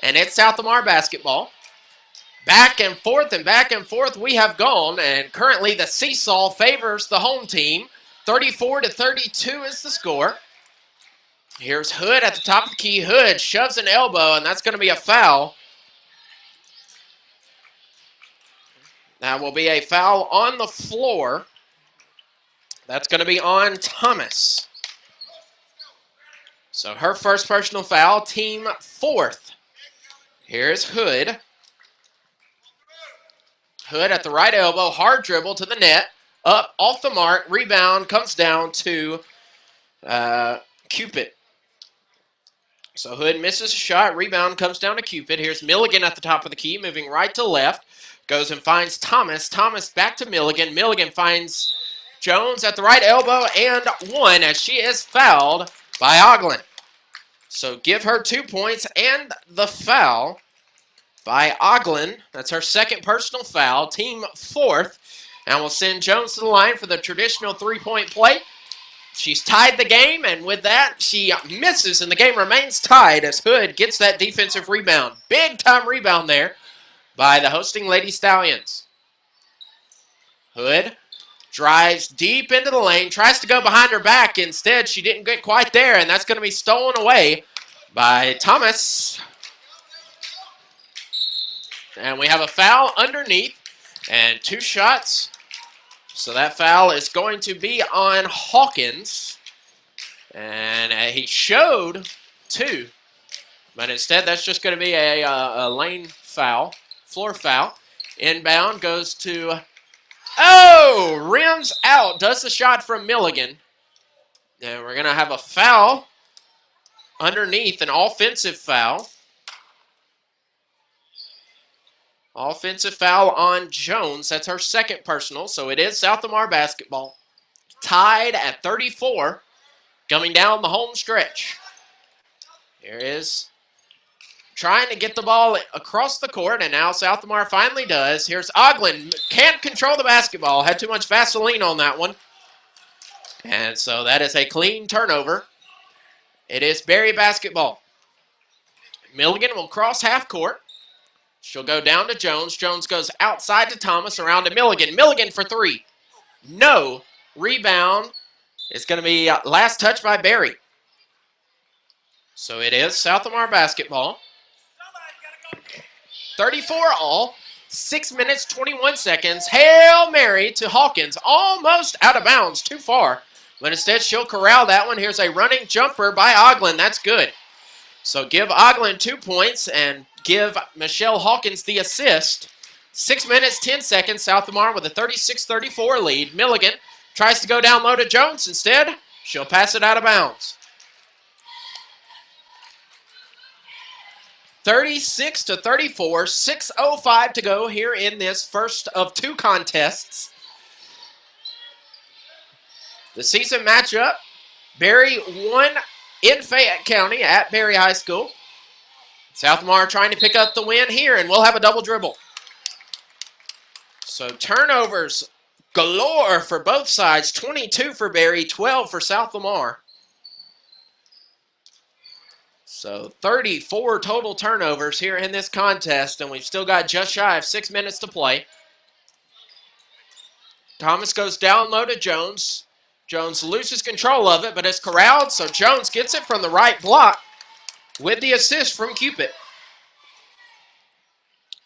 A: And it's South Lamar basketball. Back and forth we have gone. And currently the seesaw favors the home team. 34-32 is the score. Here's Hood at the top of the key. Hood shoves an elbow, and that's going to be a foul. That will be a foul on the floor. That's going to be on Thomas. So her first personal foul, team 4th. Here's Hood. Hood at the right elbow, hard dribble to the net. Up, off the mark, rebound, comes down to Cupid. So Hood misses a shot, rebound comes down to Cupid. Here's Milligan at the top of the key, moving right to left. Goes and finds Thomas. Thomas back to Milligan. Milligan finds Jones at the right elbow and 1 as she is fouled by Oglen. So give her 2 points and the foul by Oglen. That's her second personal foul, team 4th. And we'll send Jones to the line for the traditional three-point play. She's tied the game, and with that, she misses, and the game remains tied as Hood gets that defensive rebound. Big-time rebound there by the hosting Lady Stallions. Hood drives deep into the lane, tries to go behind her back. Instead, she didn't get quite there, and that's going to be stolen away by Thomas. And we have a foul underneath and 2 shots. So that foul is going to be on Hawkins. And he showed 2. But instead, that's just going to be a lane foul, floor foul. Inbound goes to, rims out. Does the shot from Milligan. And we're going to have a foul underneath, an offensive foul. Offensive foul on Jones. That's her second personal. So it is South Lamar basketball. Tied at 34. Coming down the home stretch. Here is trying to get the ball across the court. And now South Lamar finally does. Here's Oglen. Can't control the basketball. Had too much Vaseline on that one. And so that is a clean turnover. It is Berry basketball. Milligan will cross half court. She'll go down to Jones. Jones goes outside to Thomas, around to Milligan. Milligan for 3. No. Rebound. It's going to be last touch by Berry. So it is South Lamar basketball. 34 all. 6 minutes, 21 seconds. Hail Mary to Hawkins. Almost out of bounds. Too far. But instead, she'll corral that one. Here's a running jumper by Oglen. That's good. So give Oglen 2 points and give Michelle Hawkins the assist. 6 minutes, 10 seconds. South Lamar with a 36-34 lead. Milligan tries to go down low to Jones. Instead, she'll pass it out of bounds. 36-34, 6:05 to go here in this first of 2 contests. The season matchup, Berry won in Fayette County at Berry High School. South Lamar trying to pick up the win here, and we'll have a double dribble. So turnovers galore for both sides, 22 for Berry, 12 for South Lamar. So 34 total turnovers here in this contest, and we've still got just shy of 6 minutes to play. Thomas goes down low to Jones. Jones loses control of it, but it's corralled, so Jones gets it from the right block with the assist from Cupid.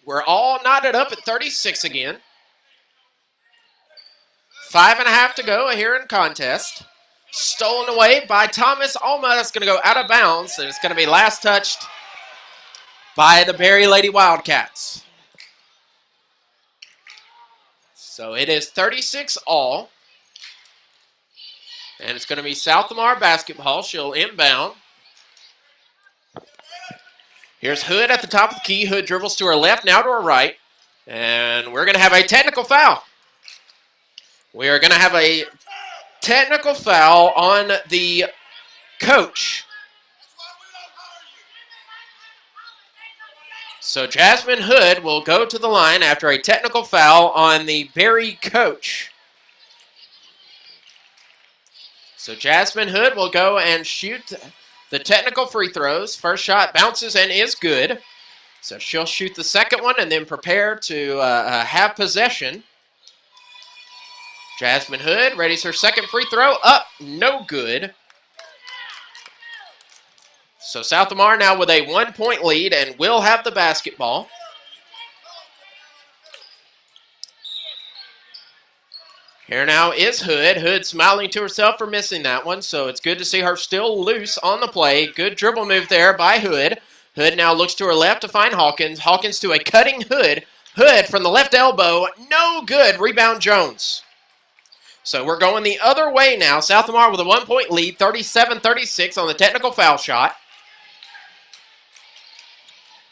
A: We're all knotted up at 36 again. 5.5 to go here in contest. Stolen away by Thomas. Almost going to go out of bounds, and it's going to be last touched by the Berry Lady Wildcats. So it is 36 all. And it's going to be South Lamar basketball. She'll inbound. Here's Hood at the top of the key. Hood dribbles to her left, now to her right. And we're going to have a technical foul. We are going to have a technical foul on the coach. So Jasmine Hood will go to the line after a technical foul on the Berry coach. So Jasmine Hood will go and shoot the technical free throws. First shot bounces and is good. So she'll shoot the second one and then prepare to have possession. Jasmine Hood readies her second free throw. Up, no good. So South Lamar now with a 1-point lead and will have the basketball. Here now is Hood. Hood smiling to herself for missing that one, so it's good to see her still loose on the play. Good dribble move there by Hood. Hood now looks to her left to find Hawkins. Hawkins to a cutting Hood. Hood from the left elbow. No good. Rebound Jones. So we're going the other way now. South Lamar with a 1-point lead, 37-36 on the technical foul shot.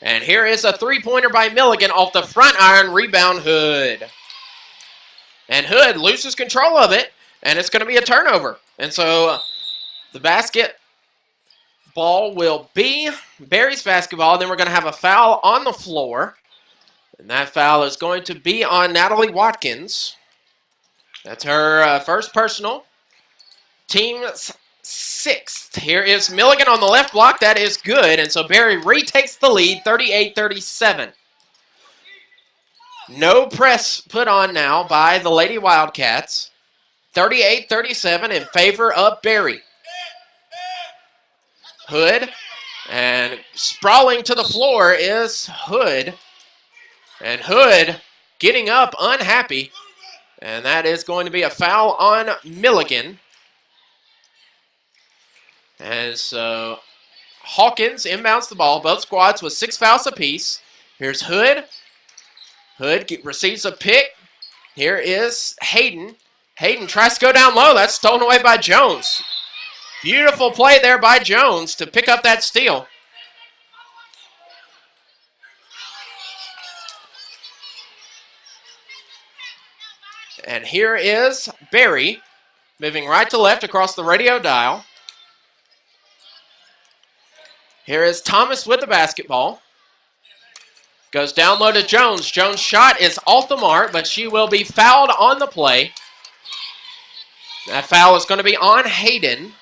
A: And here is a three-pointer by Milligan off the front iron. Rebound Hood. And Hood loses control of it, and it's going to be a turnover. And so the basketball will be Berry's basketball. Then we're going to have a foul on the floor. And that foul is going to be on Natalie Watkins. That's her first personal. Team's 6th. Here is Milligan on the left block. That is good. And so Berry retakes the lead, 38-37. No press put on now by the Lady Wildcats. 38-37 in favor of Berry. Hood. And sprawling to the floor is Hood. And Hood getting up unhappy. And that is going to be a foul on Milligan. And so Hawkins inbounds the ball. Both squads with 6 fouls apiece. Here's Hood. Hood receives a pick. Here is Hayden. Hayden tries to go down low. That's stolen away by Jones. Beautiful play there by Jones to pick up that steal. And here is Berry moving right to left across the radio dial. Here is Thomas with the basketball. Goes down low to Jones. Jones' shot is off the mark, but she will be fouled on the play. That foul is going to be on Hayden.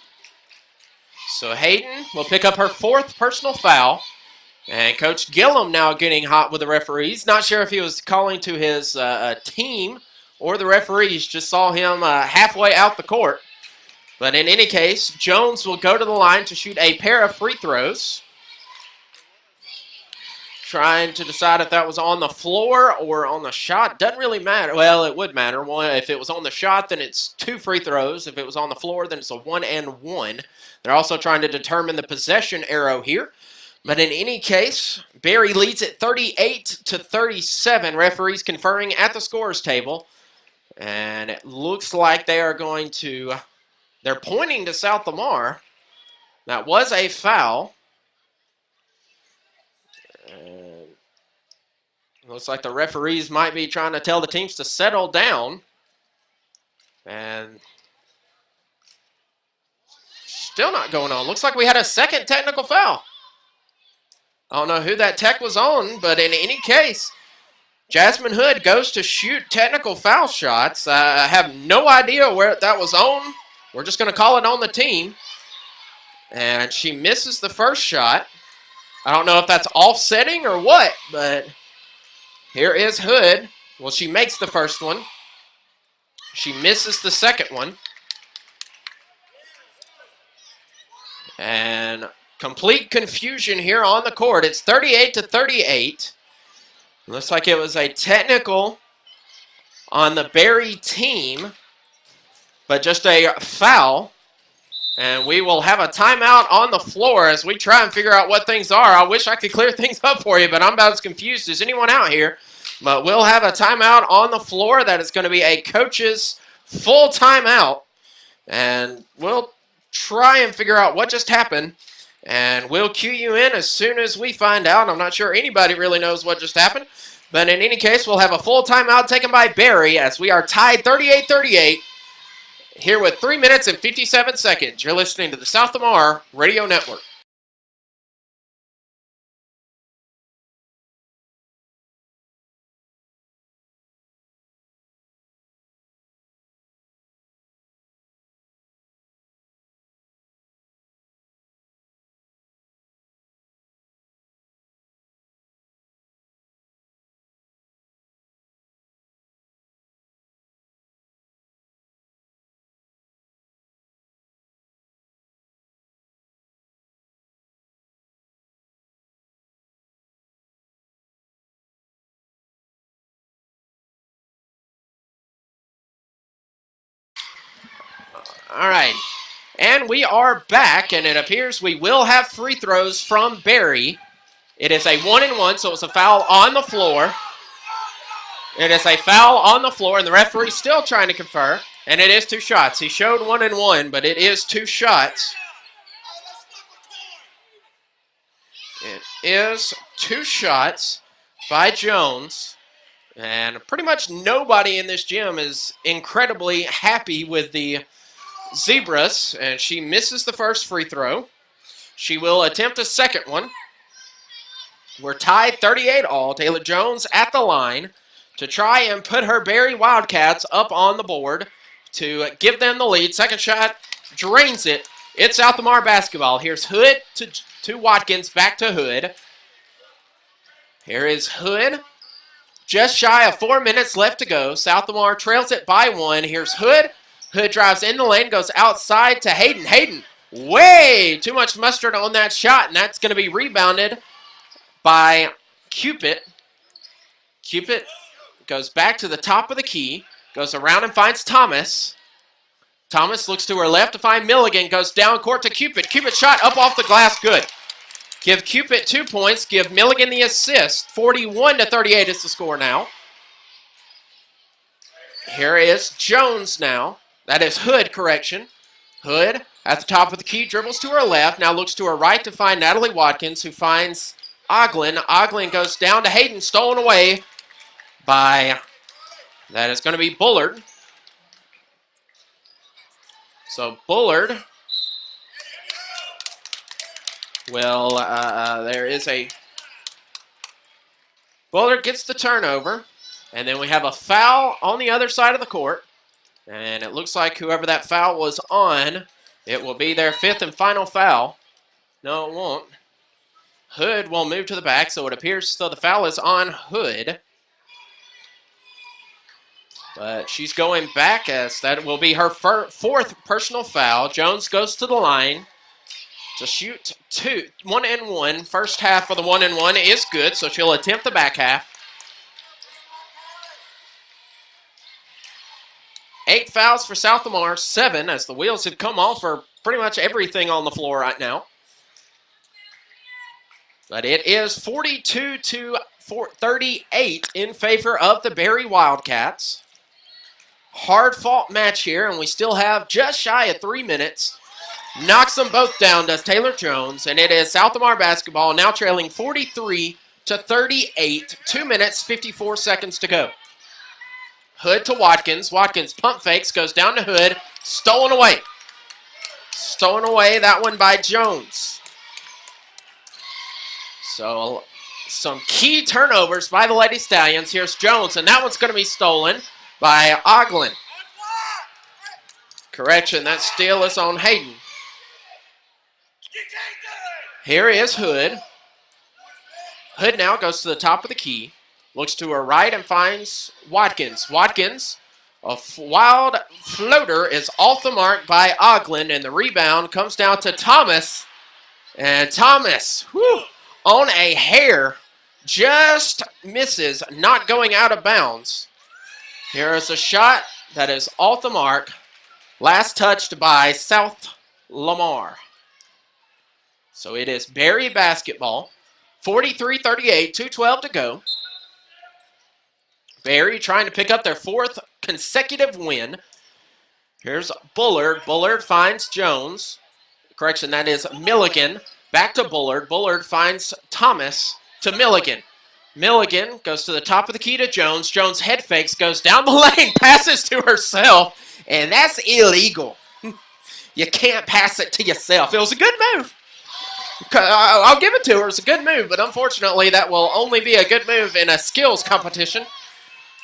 A: So Hayden will pick up her 4th personal foul. And Coach Gillum now getting hot with the referees. Not sure if he was calling to his team or the referees. Just saw him halfway out the court. But in any case, Jones will go to the line to shoot a pair of free throws. trying to decide if that was on the floor or on the shot. Doesn't really matter. Well, it would matter. One, if it was on the shot, then it's 2 free throws. If it was on the floor, then it's a 1 and 1. They're also trying to determine the possession arrow here. But in any case, Barry leads at 38-37. Referees conferring at the scores table. And it looks like they are going to, they're pointing to South Lamar. That was a foul. And looks like the referees might be trying to tell the teams to settle down. And still not going on. Looks like we had a second technical foul. I don't know who that tech was on, but in any case, Jasmine Hood goes to shoot technical foul shots. I have no idea where that was on. We're just going to call it on the team. And she misses the first shot. I don't know if that's offsetting or what, but here is Hood. Well, she makes the first one. She misses the second one. And complete confusion here on the court. It's 38-38. Looks like it was a technical on the Barry team, but just a foul. And we will have a timeout on the floor as we try and figure out what things are. I wish I could clear things up for you, but I'm about as confused as anyone out here. But we'll have a timeout on the floor. That is going to be a coach's full timeout. And we'll try and figure out what just happened. And we'll cue you in as soon as we find out. I'm not sure anybody really knows what just happened. But in any case, we'll have a full timeout taken by Barry as we are tied 38-38 here with 3 minutes and 57 seconds. You're listening to the South Lamar Radio Network. All right, and we are back, and it appears we will have free throws from Barry. It is a 1 and 1, so it's a foul on the floor. It is a foul on the floor, and the referee's still trying to confer, and it is 2 shots. He showed 1 and 1, but it is 2 shots. It is 2 shots by Jones, and pretty much nobody in this gym is incredibly happy with the Zebras, and she misses the first free throw. She will attempt a second one. We're tied 38 all. Taylor Jones at the line to try and put her Barry Wildcats up on the board to give them the lead. Second shot drains it. It's South Lamar basketball. Here's Hood to Watkins, back to Hood. Here is Hood. Just shy of 4 minutes left to go. South Lamar trails it by 1. Here's Hood. Hood drives in the lane, goes outside to Hayden. Hayden, way too much mustard on that shot, and that's going to be rebounded by Cupid. Cupid goes back to the top of the key, goes around and finds Thomas. Thomas looks to her left to find Milligan, goes down court to Cupid. Cupid shot up off the glass, good. Give Cupid 2 points, give Milligan the assist. 41-38 is the score now. Here is Jones now. That is Hood, correction. Hood at the top of the key, dribbles to her left, now looks to her right to find Natalie Watkins, who finds Oglin. Oglin goes down to Hayden, stolen away by, that is going to be Bullard. So Bullard will, Bullard gets the turnover, and then we have a foul on the other side of the court. And it looks like whoever that foul was on, it will be their 5th and final foul. No, it won't. Hood will move to the back, so it appears so the foul is on Hood. But she's going back as that will be her 4th personal foul. Jones goes to the line. to shoot 1-and-1. First half of the 1-and-1 is good, so she'll attempt the back half. 8 fouls for South Lamar, 7 as the wheels have come off for pretty much everything on the floor right now. But it is 42-38 in favor of the Berry Wildcats. Hard-fought match here, and we still have just shy of 3 minutes. Knocks them both down, does Taylor Jones, and it is South Lamar basketball now trailing 43-38. 2 minutes, 54 seconds to go. Hood to Watkins. Watkins pump fakes, goes down to Hood. Stolen away. Stolen away, that one by Jones. So some key turnovers by the Lady Stallions. Here's Jones, and that one's going to be stolen by Oglin. Correction, that steal is on Hayden. Here is Hood. Hood now goes to the top of the key. Looks to her right and finds Watkins. Watkins, a wild floater, is off the mark by Oglin, and the rebound comes down to Thomas. And Thomas, on a hair, just misses, not going out of bounds. Here is a shot that is off the mark. Last touched by South Lamar. So it is Berry basketball. 43-38, 2:12 to go. Berry trying to pick up their 4th consecutive win. Here's Bullard. Bullard finds Jones. Correction, that is Milligan. Back to Bullard. Bullard finds Thomas to Milligan. Milligan goes to the top of the key to Jones. Jones head fakes, goes down the lane, passes to herself, and that's illegal. You can't pass it to yourself. It was a good move. I'll give it to her. It's a good move, but unfortunately that will only be a good move in a skills competition.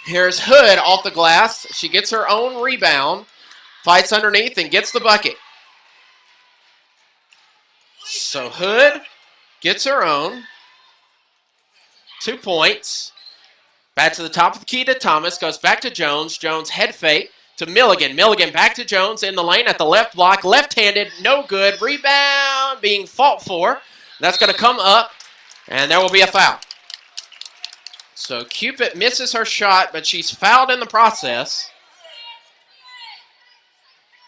A: Here's Hood off the glass. She gets her own rebound, fights underneath, and gets the bucket. So Hood gets her own. 2 points. Back to the top of the key to Thomas. Goes back to Jones. Jones head fake to Milligan. Milligan back to Jones in the lane at the left block. Left-handed, no good. Rebound being fought for. That's going to come up, and there will be a foul. So Cupid misses her shot, but she's fouled in the process.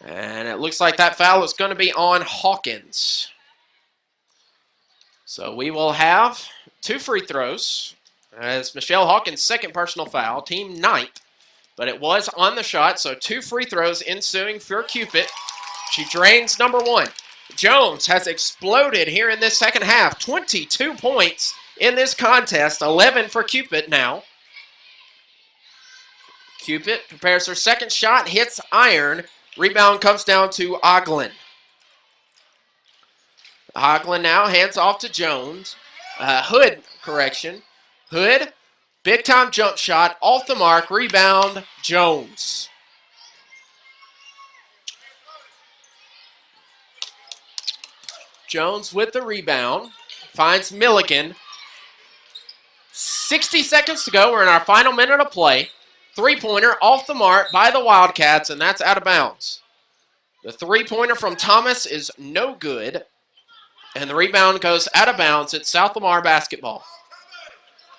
A: And it looks like that foul is going to be on Hawkins. So we will have 2 free throws. As Michelle Hawkins' 2nd personal foul, team 9th. But it was on the shot, so 2 free throws ensuing for Cupid. She drains number 1. Jones has exploded here in this second half. 22 points in this contest. 11 for Cupid now. Cupid prepares her 2nd shot, hits iron. Rebound comes down to Oglin. Oglin now hands off to Jones. Hood, correction. Hood, big-time jump shot, off the mark, rebound, Jones. Jones with the rebound, finds Milligan. 60 seconds to go. We're in our final minute of play. 3-pointer off the mark by the Wildcats, and that's out of bounds. The 3-pointer from Thomas is no good, and the rebound goes out of bounds. It's South Lamar basketball.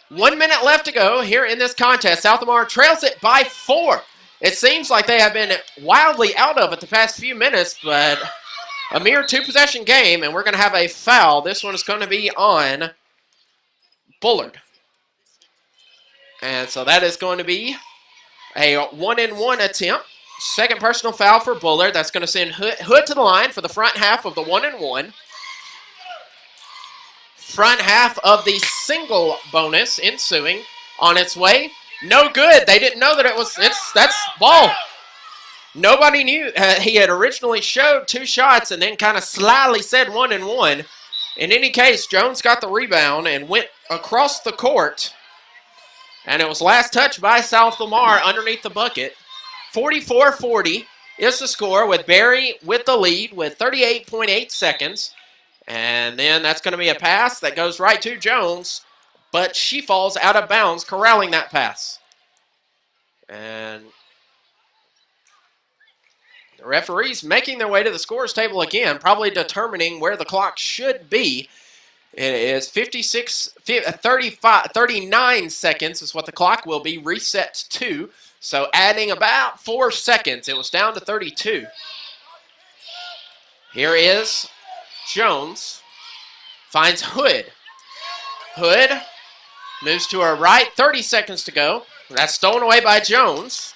A: 1 minute left to go here in this contest. South Lamar trails it by 4. It seems like they have been wildly out of it the past few minutes, but a mere 2-possession game, and we're going to have a foul. This one is going to be on Bullard. And so that is going to be a 1-and-1 attempt. 2nd personal foul for Bullard. That's going to send Hood to the line for the front half of the 1-and-1. Front half of the single bonus ensuing on its way. No good. They didn't know that it was, that's ball. Nobody knew. He had originally showed 2 shots and then kind of slyly said 1-and-1. In any case, Jones got the rebound and went across the court. And it was last touched by South Lamar underneath the bucket. 44-40 is the score with Berry with the lead with 38.8 seconds. And then that's going to be a pass that goes right to Jones, but she falls out of bounds, corralling that pass. And The referees making their way to the scores table again, probably determining where the clock should be. It is 39 seconds is what the clock will be reset to. So adding about 4 seconds. It was down to 32. Here is Jones. Finds Hood. Hood moves to her right. 30 seconds to go. That's stolen away by Jones.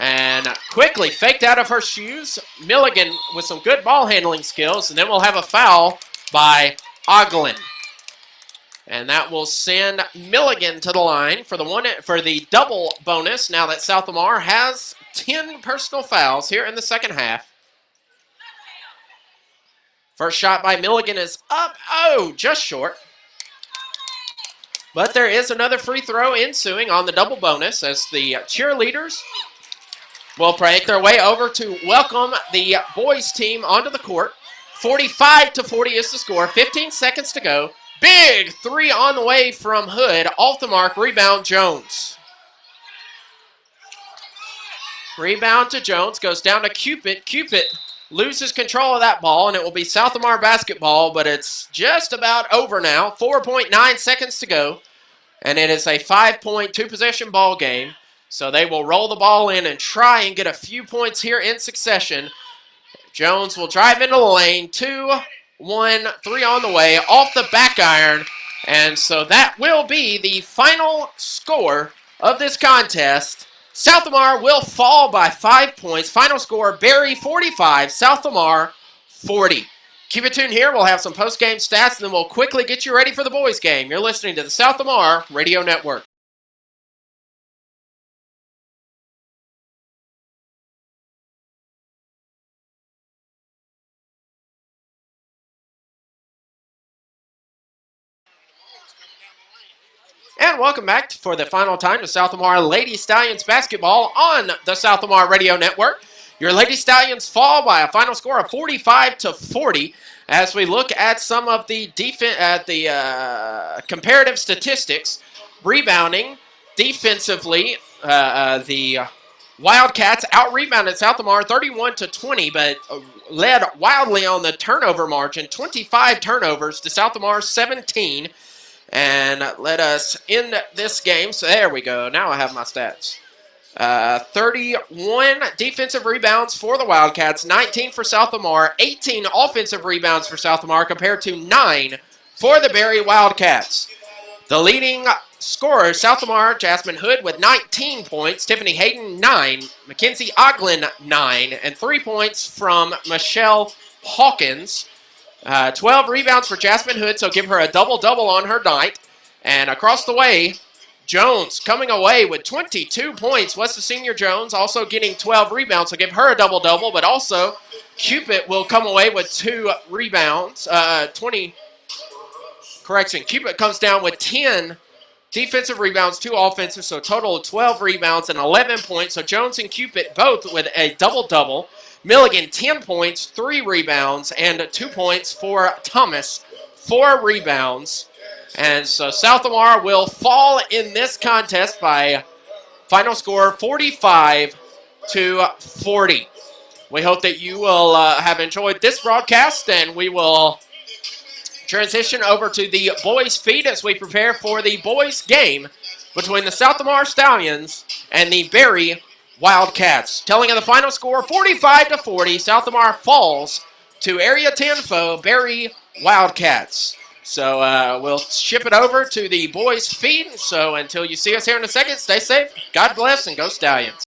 A: And quickly faked out of her shoes. Milligan with some good ball handling skills. And then we'll have a foul by Oglin. And that will send Milligan to the line for the double bonus. Now that South Lamar has 10 personal fouls here in the second half. First shot by Milligan is up. Oh, just short. But there is another free throw ensuing on the double bonus as the cheerleaders will break their way over to welcome the boys team onto the court. 45-40 is the score. 15 seconds to go. Big three on the way from Hood. Off the mark. Rebound Jones. Rebound to Jones. Goes down to Cupid. Cupid loses control of that ball, and it will be South Lamar basketball, but it's just about over now. 4.9 seconds to go, and it is a 5-point, two-possession ball game. So they will roll the ball in and try and get a few points here in succession. Jones will drive into the lane. 2, 1, 3 on the way, off the back iron. And so that will be the final score of this contest. South Lamar will fall by 5 points. Final score, Berry 45, South Lamar 40. Keep it tuned here. We'll have some post-game stats, and then we'll quickly get you ready for the boys' game. You're listening to the South Lamar Radio Network. And welcome back for the final time to South Lamar Lady Stallions basketball on the South Lamar Radio Network. Your Lady Stallions fall by a final score of 45-40 as we look at some of the comparative statistics. Rebounding, defensively, the Wildcats out-rebounded South Lamar 31-20, but led wildly on the turnover margin, 25 turnovers to South Lamar 17. And let us end this game. So there we go. Now I have my stats. 31 defensive rebounds for the Wildcats, 19 for South Lamar, 18 offensive rebounds for South Lamar compared to 9 for the Berry Wildcats. The leading scorers, South Lamar, Jasmine Hood with 19 points, Tiffany Hayden 9, Mackenzie Oglin 9, and 3 points from Michelle Hawkins. 12 rebounds for Jasmine Hood, so give her a double-double on her night. And across the way, Jones coming away with 22 points. Was the senior Jones also getting 12 rebounds, so give her a double-double. But also, Cupid will come away with 2 rebounds. Cupid comes down with 10 defensive rebounds, 2 offensive, so a total of 12 rebounds and 11 points. So Jones and Cupid both with a double-double. Milligan, 10 points, 3 rebounds, and 2 points for Thomas, 4 rebounds. And so South Lamar will fall in this contest by final score 45-40. We hope that you will have enjoyed this broadcast, and we will transition over to the boys' feed as we prepare for the boys' game between the South Lamar Stallions and the Berry Wildcats. Telling of the final score, 45-40. South Lamar falls to Area 10 foe, Berry Wildcats. So we'll ship it over to the boys' feed. So until you see us here in a second, stay safe, God bless, and go Stallions.